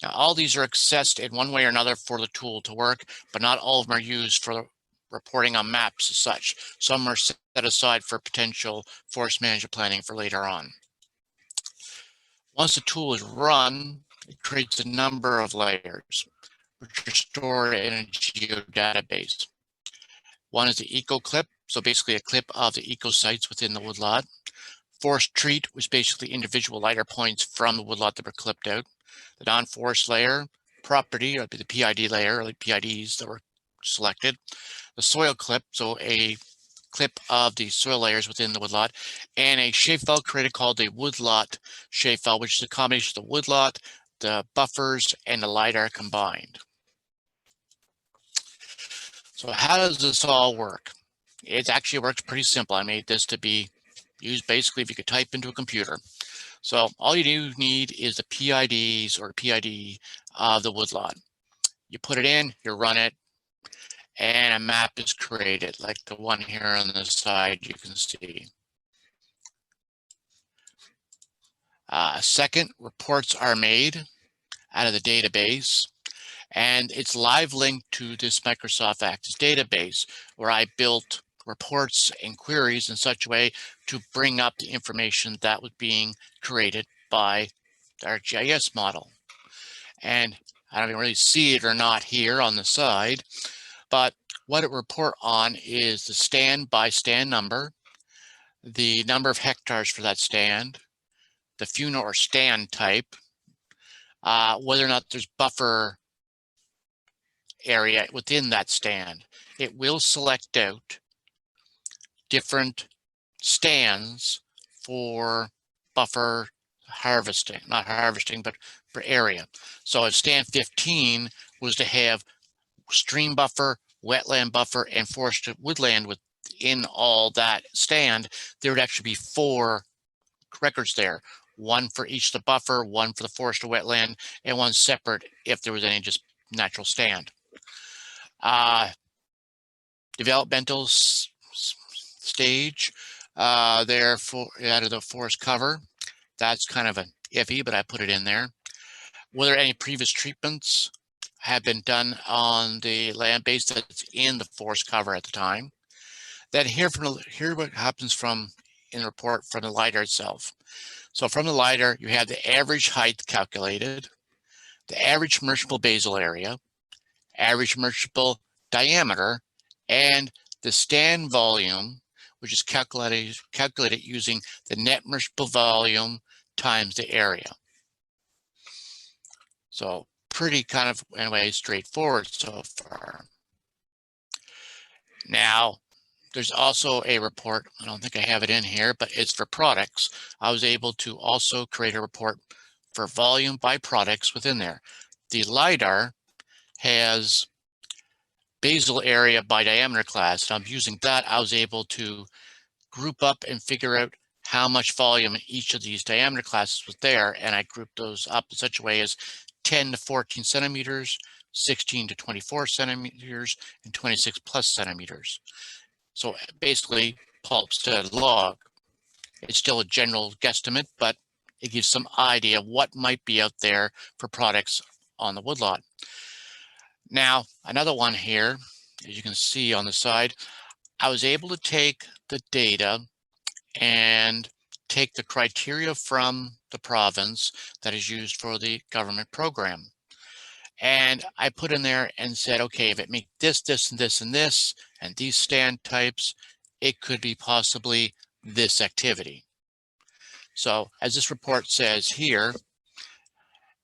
Now, all these are accessed in one way or another for the tool to work, but not all of them are used for reporting on maps as such. Some are set aside for potential forest management planning for later on. Once the tool is run, it creates a number of layers, which are stored in a geodatabase. One is the EcoClip, so basically a clip of the ecosites within the woodlot. Forest treat, which is basically individual LiDAR points from the woodlot that were clipped out. The non-forest layer, property, or the PID layer, or the PIDs that were selected. The soil clip, so a clip of the soil layers within the woodlot, and a shapefile created called a Woodlot shapefile, which is a combination of the woodlot, the buffers, and the LiDAR combined. So how does this all work? It actually works pretty simple. I made this to be used basically if you could type into a computer. So all you do need is the PIDs or PID of the woodlot. You put it in, you run it, and a map is created, like the one here on the side you can see. Second, reports are made out of the database, and it's live linked to this Microsoft Access database, where I built reports and queries in such a way to bring up the information that was being created by our GIS model. And I don't even really see it or not here on the side, but what it report on is the stand by stand number, the number of hectares for that stand, the funeral or stand type, whether or not there's buffer area within that stand. It will select out different stands for buffer harvesting, not harvesting, but for area. So if stand 15 was to have stream buffer, wetland buffer, and forested woodland within all that stand, there would actually be 4 records there. One for each of the buffer, one for the forested wetland, and one separate if there was any just natural stand. Developmental stage there for out of the forest cover. That's kind of an iffy, but I put it in there. Whether any previous treatments have been done on the land base that's in the forest cover at the time. Then here what happens from in the report from the LiDAR itself. So from the LiDAR, you have the average height calculated, the average emergible basal area, average emergible diameter, and the stand volume, which is calculated using the net emergible volume times the area. So pretty kind of, anyway, straightforward so far. Now, there's also a report, I don't think I have it in here, but it's for products. I was able to also create a report for volume by products within there. The LiDAR has basal area by diameter class. And I'm using that. I was able to group up and figure out how much volume in each of these diameter classes was there. And I grouped those up in such a way as 10 to 14 centimeters, 16 to 24 centimeters, and 26 plus centimeters. So basically pulp to log. It's still a general guesstimate, but it gives some idea of what might be out there for products on the woodlot. Now, another one here, as you can see on the side, I was able to take the data and take the criteria from the province that is used for the government program. And I put in there and said, okay, if it makes this, this, and this, and this, and these stand types, it could be possibly this activity. So as this report says here,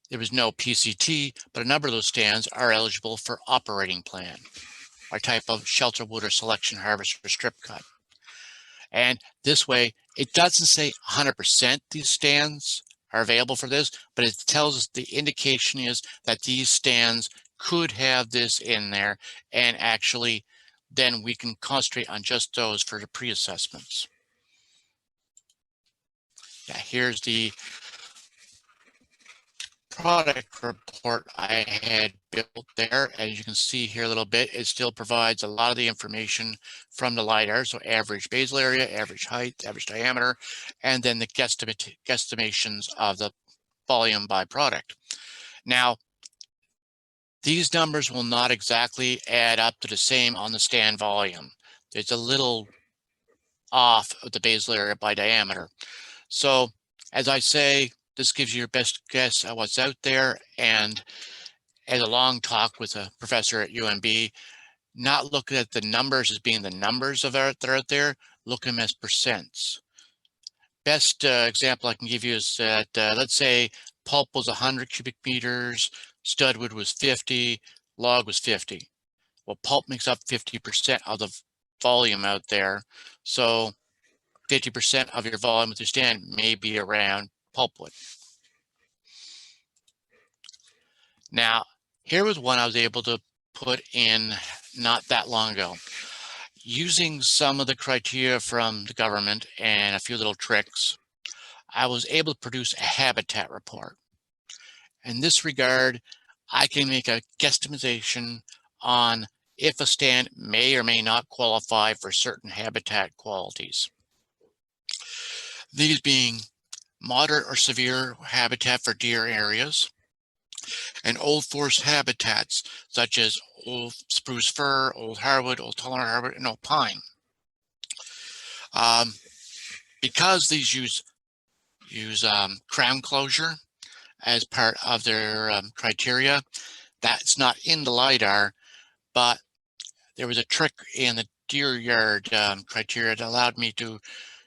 there was no PCT, but a number of those stands are eligible for operating plan, or type of shelter wood or selection harvest or strip cut. And this way, it doesn't say 100% these stands are available for this, but it tells us the indication is that these stands could have this in there, and actually then we can concentrate on just those for the pre-assessments. Yeah, here's the product report I had built there. As you can see here a little bit, it still provides a lot of the information from the LiDAR. So average basal area, average height, average diameter, and then the guesstimations of the volume by product. Now, these numbers will not exactly add up to the same on the stand volume. There's a little off of the basal area by diameter. So as I say, this gives you your best guess at what's out there. And as a long talk with a professor at UNB, not looking at the numbers as being the numbers of that are out there, look at them as percents. Best example I can give you is that, let's say pulp was 100 cubic meters, studwood was 50, log was 50. Well, pulp makes up 50% of the volume out there. So 50% of your volume with your stand may be around pulpwood. Now, here was one I was able to put in not that long ago. Using some of the criteria from the government and a few little tricks, I was able to produce a habitat report. In this regard, I can make a guesstimation on if a stand may or may not qualify for certain habitat qualities. These being moderate or severe habitat for deer areas, and old forest habitats such as old spruce fir, old hardwood, old tolerant hardwood, and old pine. Because these use crown closure as part of their criteria, That's not in the LiDAR, but there was a trick in the deer yard criteria that allowed me to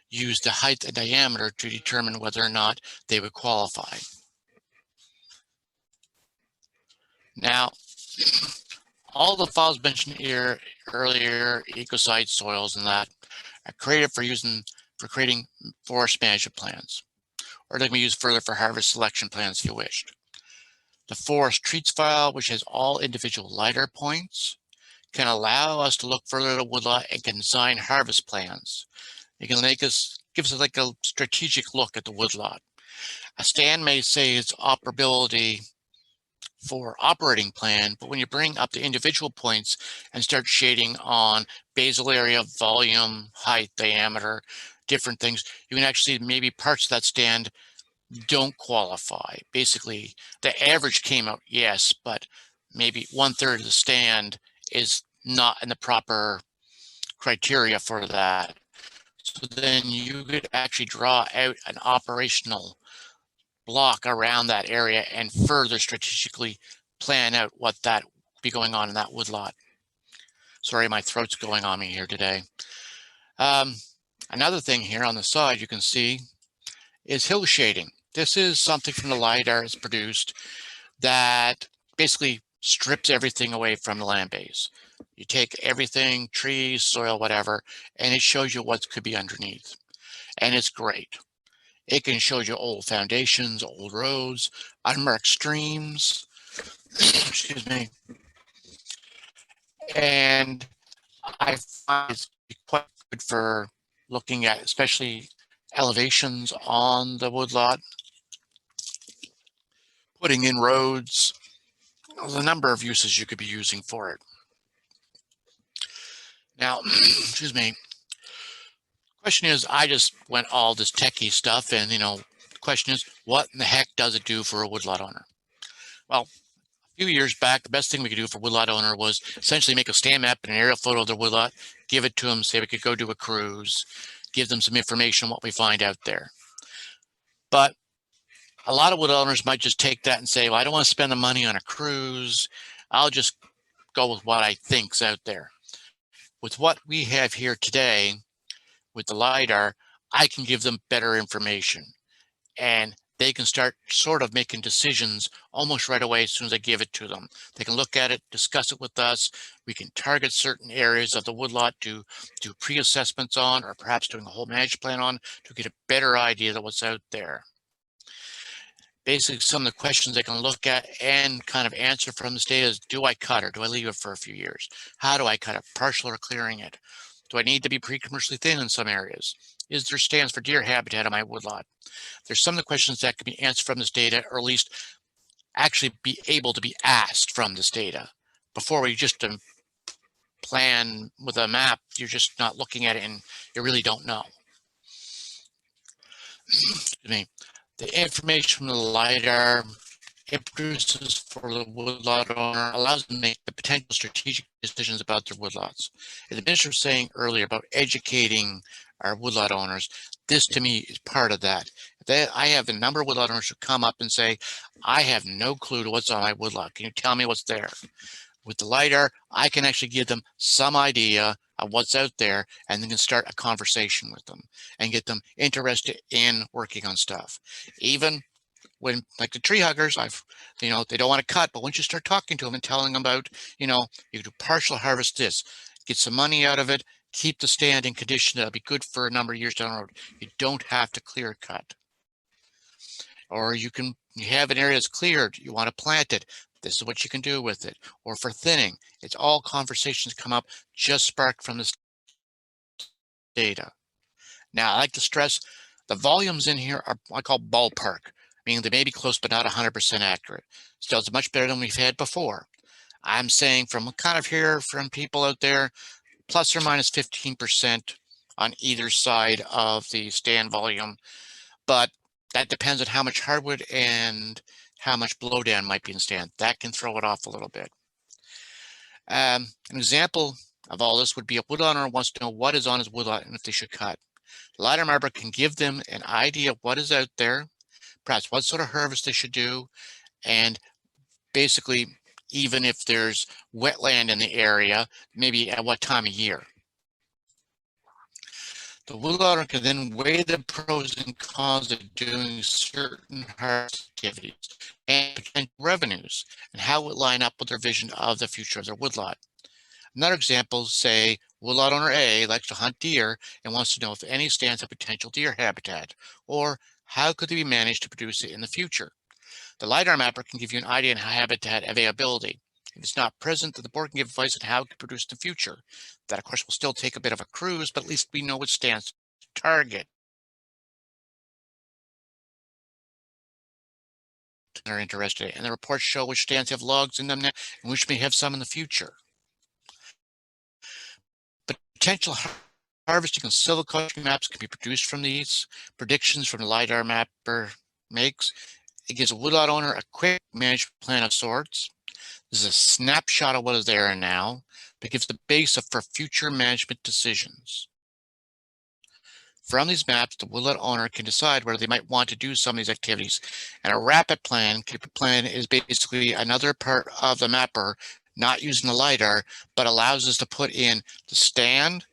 use the height and diameter to determine whether or not they would qualify. Now, all the files mentioned here earlier, ecocide, soils, and that, are created for creating forest management plans, or they can be used further for harvest selection plans if you wished. The forest treats file, which has all individual LiDAR points, can allow us to look further at a woodlot and can design harvest plans. It can gives us like a strategic look at the woodlot. A stand may say it's operability for operating plan, but when you bring up the individual points and start shading on basal area, volume, height, diameter, different things, you can actually see maybe parts of that stand don't qualify. Basically, the average came out, yes, but maybe 1/3 of the stand is not in the proper criteria for that. So then you could actually draw out an operational block around that area and further strategically plan out what that be going on in that woodlot. Sorry, my throat's going on me here today. Another thing here on the side you can see is hill shading. This is something from the LiDAR it's produced that basically strips everything away from the land base. You take everything, trees, soil, whatever, and it shows you what could be underneath. And it's great. It can show you old foundations, old roads, unmarked streams, excuse me. And I find it's quite good for looking at especially elevations on the woodlot, putting in roads. There's a number of uses you could be using for it. Now, excuse me. Question is, I just went all this techie stuff, and the question is, what in the heck does it do for a woodlot owner? Well, a few years back, the best thing we could do for a woodlot owner was essentially make a stand map and an aerial photo of their woodlot, give it to them, say we could go do a cruise, give them some information on what we find out there. But a lot of wood owners might just take that and say, well, I don't want to spend the money on a cruise. I'll just go with what I think's out there. With what we have here today, with the LiDAR, I can give them better information, and they can start sort of making decisions almost right away as soon as I give it to them. They can look at it, discuss it with us. We can target certain areas of the woodlot to do pre-assessments on, or perhaps doing a whole management plan on, to get a better idea of what's out there. Basically, some of the questions they can look at and kind of answer from this data is, do I cut or do I leave it for a few years? How do I cut it, partial or clearing it? Do I need to be pre-commercially thin in some areas? Is there stands for deer habitat on my woodlot? There's some of the questions that can be answered from this data, or at least actually be able to be asked from this data. Before we just plan with a map, you're just not looking at it and you really don't know. Excuse me. The information from the LiDAR it produces for the woodlot owner allows them to make the potential strategic decisions about their woodlots. As the minister was saying earlier about educating our woodlot owners, this to me is part of that. I have a number of woodlot owners who come up and say, I have no clue to what's on my woodlot. Can you tell me what's there? With the LiDAR, I can actually give them some idea of what's out there, and then can start a conversation with them and get them interested in working on stuff. Even when, like the tree huggers, they don't want to cut, but once you start talking to them and telling them about, you do partial harvest this, get some money out of it, keep the stand in condition that'll be good for a number of years down the road. You don't have to clear cut. Or you have an area that's cleared, you want to plant it. This is what you can do with it. Or for thinning, it's all conversations come up just sparked from this data. Now, I like to stress the volumes in here are what I call ballpark, meaning they may be close but not 100% accurate. Still, it's much better than we've had before. I'm saying from kind of here from people out there, plus or minus 15% on either side of the stand volume, but that depends on how much hardwood and how much blowdown might be in the stand. That can throw it off a little bit. An example of all this would be a woodlot owner wants to know what is on his woodlot and if they should cut. The LiDAR mapper can give them an idea of what is out there, perhaps what sort of harvest they should do, and basically even if there's wetland in the area, maybe at what time of year. The woodlot owner can then weigh the pros and cons of doing certain harvest activities and potential revenues and how it would line up with their vision of the future of their woodlot. Another example, say woodlot owner A likes to hunt deer and wants to know if any stands have potential deer habitat, or how could they be managed to produce it in the future. The LiDAR mapper can give you an idea on habitat availability. If it's not present, then the board can give advice on how to produce in the future. That, of course, will still take a bit of a cruise, but at least we know which stands to target. They're interested in, and the reports show which stands have logs in them now and which may have some in the future. Potential harvesting and silviculture maps can be produced from these. Predictions from the LiDAR mapper makes. It gives a woodlot owner a quick management plan of sorts. This is a snapshot of what is there and now, but it gives the base for future management decisions. From these maps, the woodlot owner can decide whether they might want to do some of these activities. And a rapid plan is basically another part of the mapper, not using the LiDAR, but allows us to put in the stand,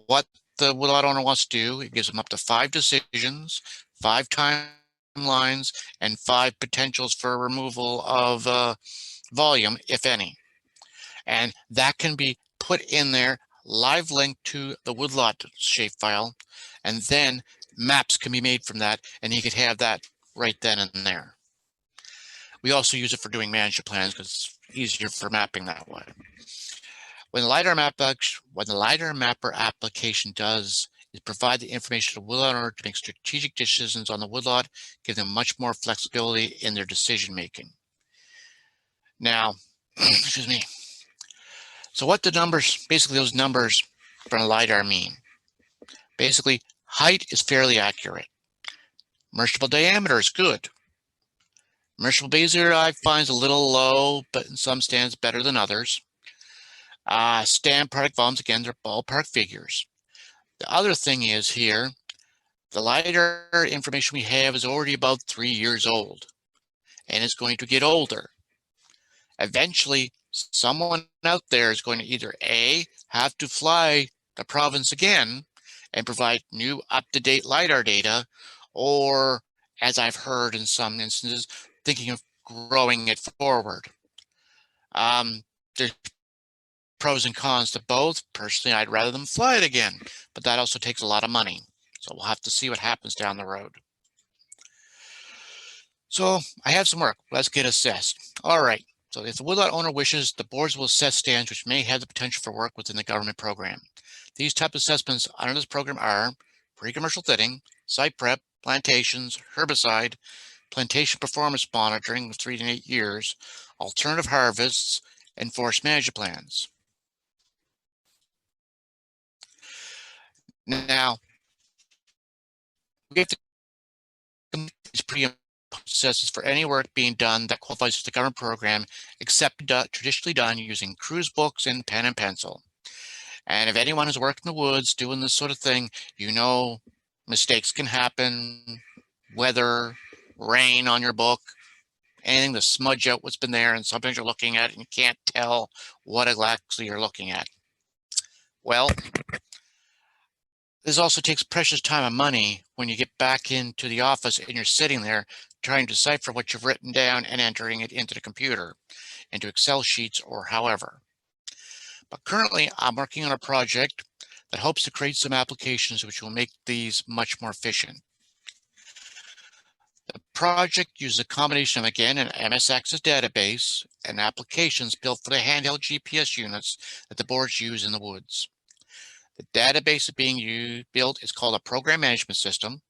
what the woodlot owner wants to do. It gives them up to 5 decisions, 5 timelines, and 5 potentials for removal of volume, if any. And that can be put in there, live link to the woodlot shapefile, and then maps can be made from that, and you could have that right then and there. We also use it for doing management plans because it's easier for mapping that way. When the LiDAR mapper application does is provide the information to the woodlot owner to make strategic decisions on the woodlot, give them much more flexibility in their decision making. Now, excuse me. So what the numbers, basically those numbers from the LiDAR mean? Basically, height is fairly accurate. Measurable diameter is good. Measurable bezier I find is a little low, but in some stands better than others. Stand product volumes, again, they're ballpark figures. The other thing is here, the LiDAR information we have is already about 3 years old, and it's going to get older. Eventually, someone out there is going to either A, have to fly the province again and provide new up-to-date LiDAR data, or, as I've heard in some instances, thinking of growing it forward. There's pros and cons to both. Personally, I'd rather them fly it again, but that also takes a lot of money. So we'll have to see what happens down the road. So I have some work. Let's get assessed. All right. So if the woodlot owner wishes, the boards will assess stands which may have the potential for work within the government program. These type of assessments under this program are pre-commercial thinning, site prep, plantations, herbicide, plantation performance monitoring of 3 to 8 years, alternative harvests, and forest management plans. Now, we have to complete these processes for any work being done that qualifies for the government program, except traditionally done using cruise books and pen and pencil. And if anyone has worked in the woods doing this sort of thing, you know mistakes can happen, weather, rain on your book, anything to smudge out what's been there, and sometimes you're looking at it and you can't tell what exactly you're looking at. Well, this also takes precious time and money when you get back into the office and you're sitting there trying to decipher what you've written down and entering it into the computer, into Excel sheets or however. But currently, I'm working on a project that hopes to create some applications which will make these much more efficient. The project uses a combination of, again, an MS Access database and applications built for the handheld GPS units that the boards use in the woods. The database being built is called a program management system.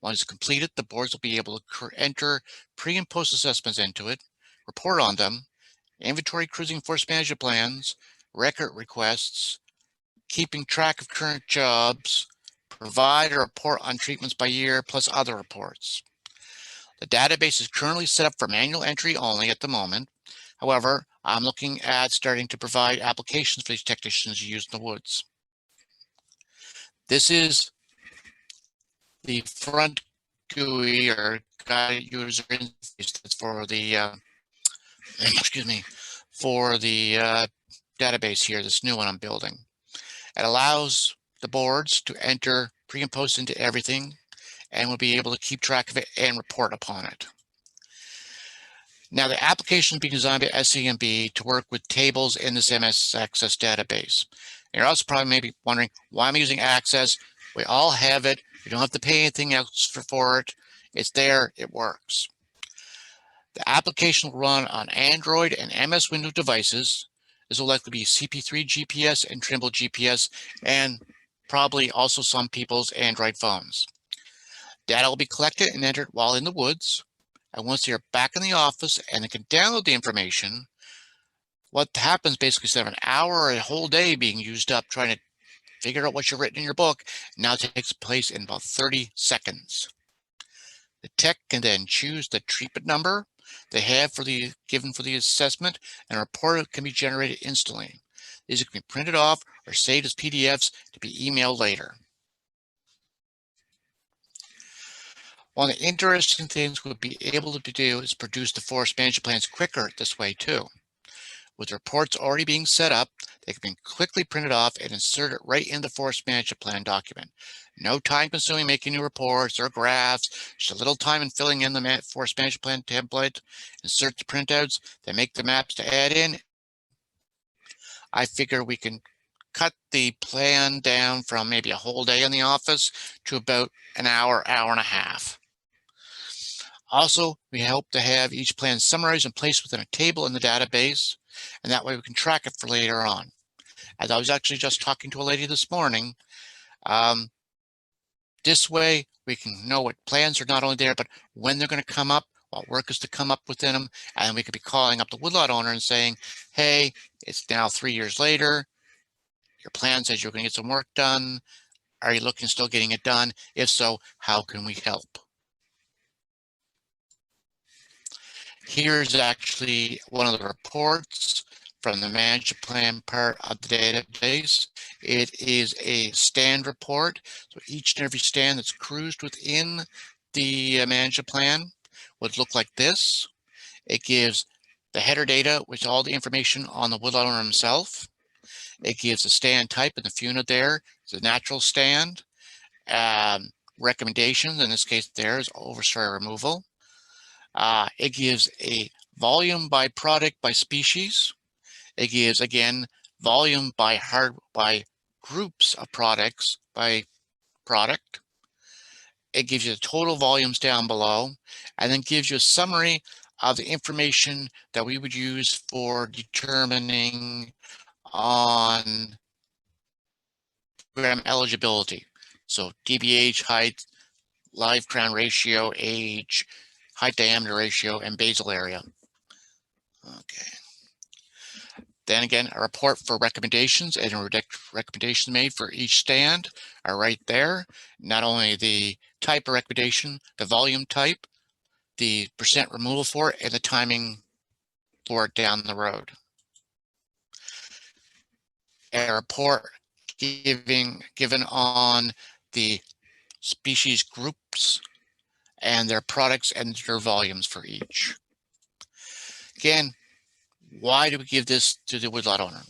Once it's completed, the boards will be able to enter pre and post assessments into it, report on them, inventory cruising forest management plans, record requests, keeping track of current jobs, provide a report on treatments by year, plus other reports. The database is currently set up for manual entry only at the moment. However, I'm looking at starting to provide applications for these technicians to use in the woods. This is the front GUI or guide user interface that's for the excuse me, for the database here, this new one I'm building. It allows the boards to enter pre and post into everything, and we'll be able to keep track of it and report upon it. Now, the application is being designed by SCMB to work with tables in this MS Access database. And you're also probably maybe wondering, why am I using Access? We all have it. You don't have to pay anything else for it. It's there. It works. The application will run on Android and MS Windows devices. This will likely be CP3 GPS and Trimble GPS, and probably also some people's Android phones. Data will be collected and entered while in the woods. And once you're back in the office and they can download the information, what happens basically instead of an hour or a whole day being used up trying to figure out what you've written in your book, now takes place in about 30 seconds. The tech can then choose the treatment number they have given for the assessment, and a report can be generated instantly. These can be printed off or saved as PDFs to be emailed later. One of the interesting things we'll be able to do is produce the forest management plans quicker this way too. With reports already being set up, they can be quickly printed off and inserted right in the forest management plan document. No time consuming making new reports or graphs, just a little time in filling in the forest management plan template, insert the printouts, then make the maps to add in. I figure we can cut the plan down from maybe a whole day in the office to about an hour, hour and a half. Also, we hope to have each plan summarized and placed within a table in the database, and that way we can track it for later on. As I was actually just talking to a lady this morning, this way we can know what plans are not only there, but when they're going to come up, what work is to come up within them, and we could be calling up the woodlot owner and saying, hey, it's now 3 years later. Your plan says you're going to get some work done. Are you looking still getting it done? If so, how can we help? Here's actually one of the reports from the management plan part of the database. It is a stand report. So each and every stand that's cruised within the management plan would look like this. It gives the header data with all the information on the woodlot owner himself. It gives the stand type and the FUNA there. It's a natural stand. Recommendations, in this case there is overstory removal. It gives a volume by product by species. It gives, again, volume by groups of products by product. It gives you the total volumes down below, and then gives you a summary of the information that we would use for determining on program eligibility. So DBH, height, live crown ratio, age, height diameter ratio, and basal area. Okay. Then again, a report for recommendations and a recommendation made for each stand are right there. Not only the type of recommendation, the volume type, the percent removal for it, and the timing for it down the road. A report given on the species groups and their products and their volumes for each. Again, why do we give this to the woodlot owner?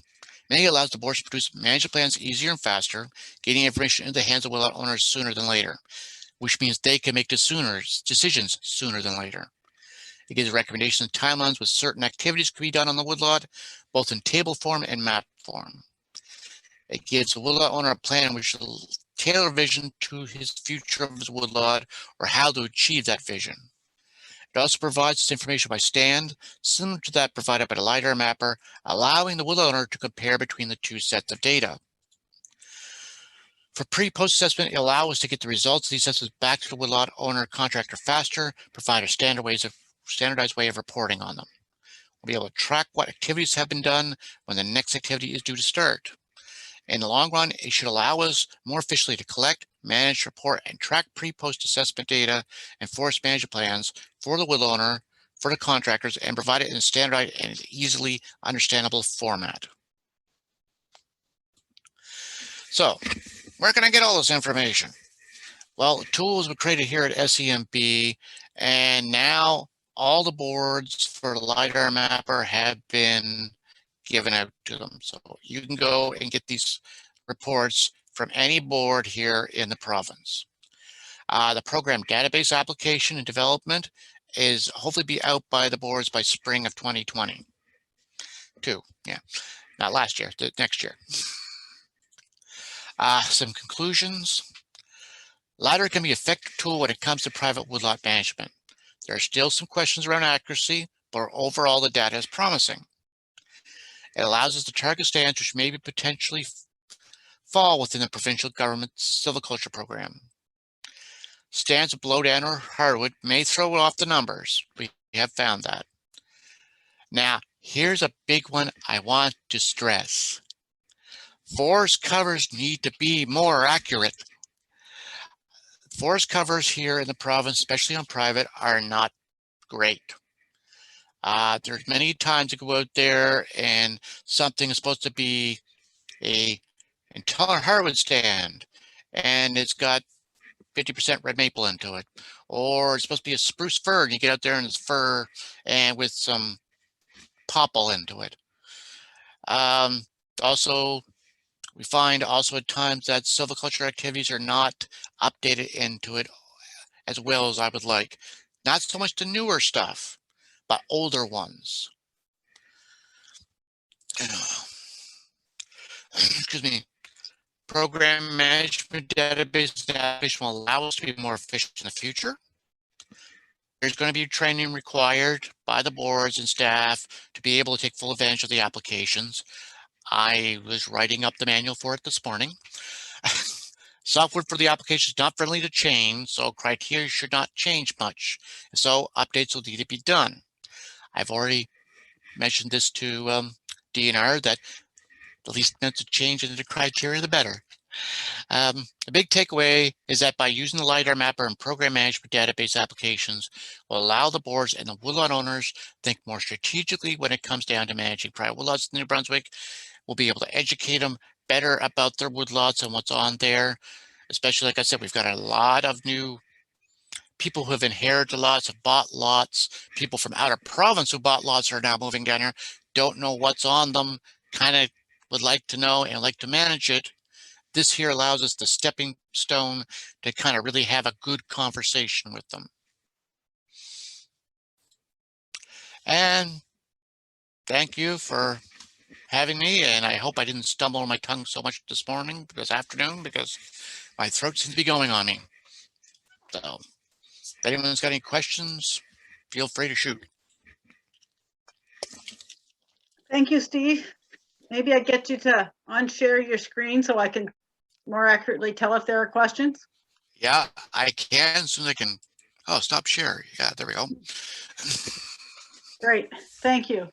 Many allows the board to produce management plans easier and faster, getting information into the hands of woodlot owners sooner than later, which means they can make decisions sooner than later. It gives recommendations and timelines with certain activities can be done on the woodlot, both in table form and map form. It gives the woodlot owner a plan which will tailor vision to his future of his woodlot or how to achieve that vision. It also provides this information by stand, similar to that provided by the LiDAR mapper, allowing the woodlot owner to compare between the two sets of data. For pre-post assessment, it allows us to get the results of these assessments back to the woodlot owner contractor faster, provide a standardized way of reporting on them. We'll be able to track what activities have been done when the next activity is due to start. In the long run, it should allow us more efficiently to collect, manage, report, and track pre-post assessment data and forest management plans for the woodlot owner, for the contractors, and provide it in a standardized and easily understandable format. So, where can I get all this information? Well, tools were created here at SCMB, and now all the boards for LiDAR mapper have been given out to them. So you can go and get these reports from any board here in the province. The program database application and development is hopefully be out by the boards by spring of 2022. Yeah, not last year, next year. Some conclusions. LiDAR can be an effective tool when it comes to private woodlot management. There are still some questions around accuracy, but overall the data is promising. It allows us to target stands which maybe potentially fall within the provincial government's silviculture program. Stands of blowdown or hardwood may throw off the numbers. We have found that. Now, here's a big one I want to stress. Forest covers need to be more accurate. Forest covers here in the province, especially on private, are not great. There's many times you go out there and something is supposed to be a intolerant hardwood stand and it's got 50% red maple into it, or it's supposed to be a spruce fir and you get out there and it's fir and with some popple into it. Also, we find also at times that silviculture activities are not updated into it as well as I would like. Not so much the newer stuff, but older ones. Excuse me. Program management database application will allow us to be more efficient in the future. There's going to be training required by the boards and staff to be able to take full advantage of the applications. I was writing up the manual for it this morning. Software for the application is not friendly to change, so criteria should not change much. So updates will need to be done. I've already mentioned this to DNR that the least amount of change in the criteria, the better. The big takeaway is that by using the LiDAR mapper and program management database applications will allow the boards and the woodlot owners to think more strategically when it comes down to managing private woodlots in New Brunswick. We'll be able to educate them better about their woodlots and what's on there. Especially, like I said, we've got a lot of new people who have inherited lots, have bought lots. People from out of province who bought lots are now moving down here, don't know what's on them, kind of would like to know and like to manage it. This here allows us the stepping stone to kind of really have a good conversation with them. And thank you for having me. And I hope I didn't stumble on my tongue so much this morning, this afternoon, because my throat seems to be going on me. So if anyone's got any questions, feel free to shoot. Thank you, Steve. Maybe I get you to unshare your screen so I can more accurately tell if there are questions. Yeah, I can, as soon as I can. Oh, stop share. Yeah, there we go. Great, thank you.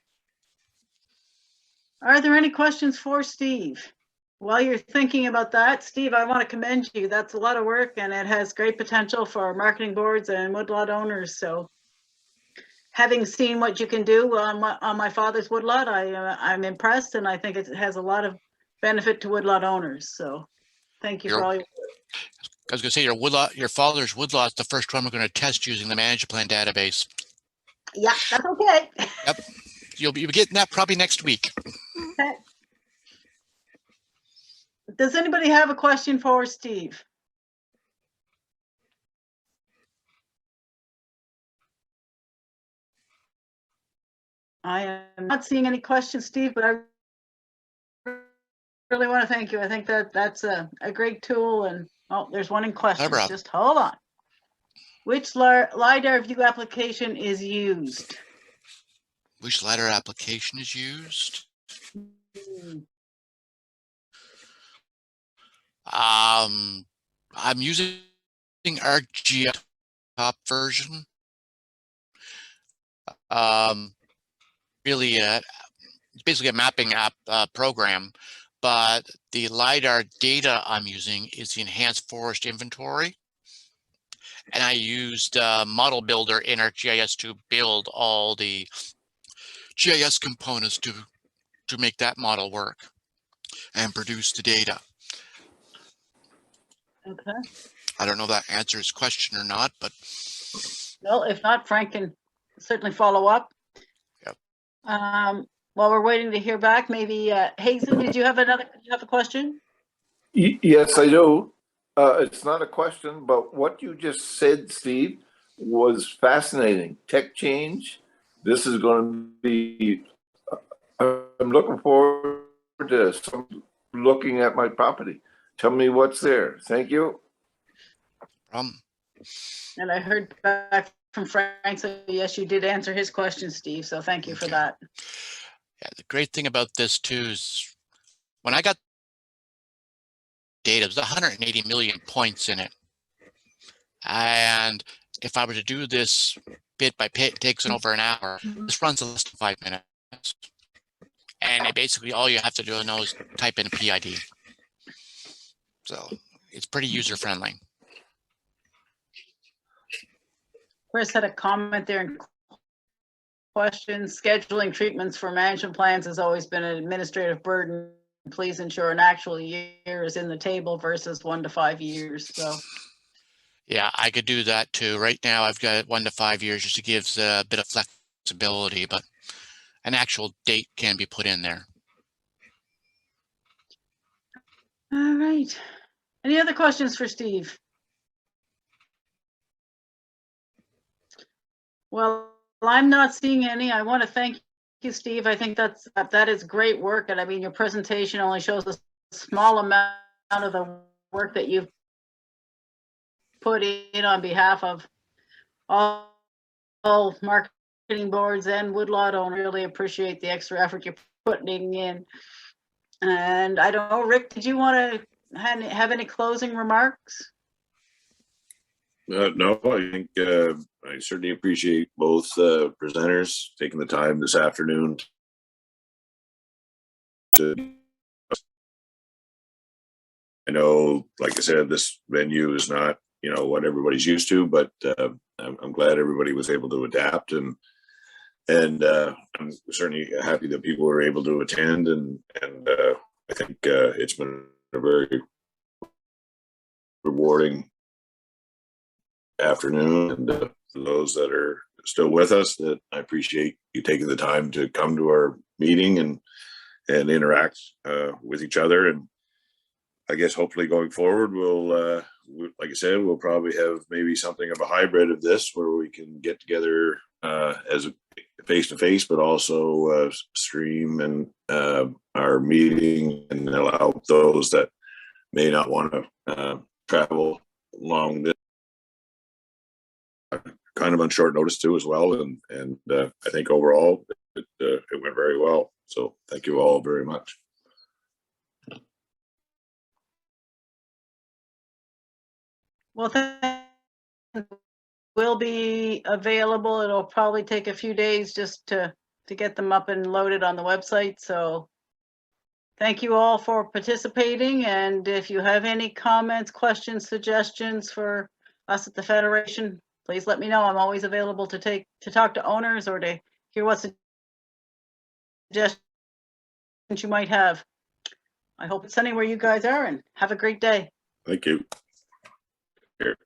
Are there any questions for Steve? While you're thinking about that, Steve, I want to commend you. That's a lot of work and it has great potential for marketing boards and woodlot owners. So having seen what you can do on my father's woodlot, I'm impressed, and I think it has a lot of benefit to woodlot owners. So thank you for all your work. I was going to say your father's woodlot's the first one we're going to test using the management plan database. Yeah, that's okay. Yep, you'll be getting that probably next week. Okay. Does anybody have a question for Steve? I am not seeing any questions, Steve, but I really want to thank you. I think that's a great tool. And oh, there's one in question. Just hold on. Which LiDAR view application is used? Which LiDAR application is used? I'm using ArcGIS top version. Really, it's basically a mapping app program, but the LiDAR data I'm using is the Enhanced Forest Inventory. And I used Model Builder in ArcGIS to build all the GIS components to make that model work and produce the data. Okay. I don't know if that answers his question or not, but. Well, if not, Frank can certainly follow up. Yep. While we're waiting to hear back, maybe Hazen, did you have a question? Yes, I do. It's not a question, but what you just said, Steve, was fascinating. Tech change. This is going to be. I'm looking forward to looking at my property. Tell me what's there. Thank you. And I heard back from Frank, so yes, you did answer his question, Steve. So thank you for that. Yeah, the great thing about this too is when I got data, there's 180 million points in it. And if I were to do this bit by bit, it takes over an hour. This runs in less than 5 minutes. And basically all you have to do now is type in PID. So it's pretty user friendly. Chris had a comment there in questions. Scheduling treatments for management plans has always been an administrative burden. Please ensure an actual year is in the table versus 1 to 5 years. So Yeah, I could do that too. Right now I've got 1 to 5 years just to give a bit of flexibility, but an actual date can be put in there. all right. Any other questions for Steve? Well, I'm not seeing any. I want to thank you, Steve. I think that is great work. And I mean, your presentation only shows a small amount of the work that you've put in on behalf of all marketing boards and Woodlot. I really appreciate the extra effort you're putting in. And I don't know, Rick, did you want to have any closing remarks? No, I think I certainly appreciate both presenters taking the time this afternoon to. I know, like I said, this venue is not, what everybody's used to, but I'm glad everybody was able to adapt, and I'm certainly happy that people were able to attend, and I think it's been a very rewarding afternoon, and for those that are still with us, that I appreciate you taking the time to come to our meeting and interact with each other. And I guess hopefully going forward, we'll like I said, we'll probably have maybe something of a hybrid of this where we can get together as face to face, but also stream and our meeting, and allow those that may not want to travel long this kind of on short notice too as well. And I think overall it went very well. So thank you all very much. Well, will be available. It'll probably take a few days just to get them up and loaded on the website. So thank you all for participating. And if you have any comments, questions, suggestions for us at the Federation, please let me know. I'm always available to talk to owners or to hear what suggestions you might have. I hope it's sunny where you guys are, and have a great day. Thank you. Here.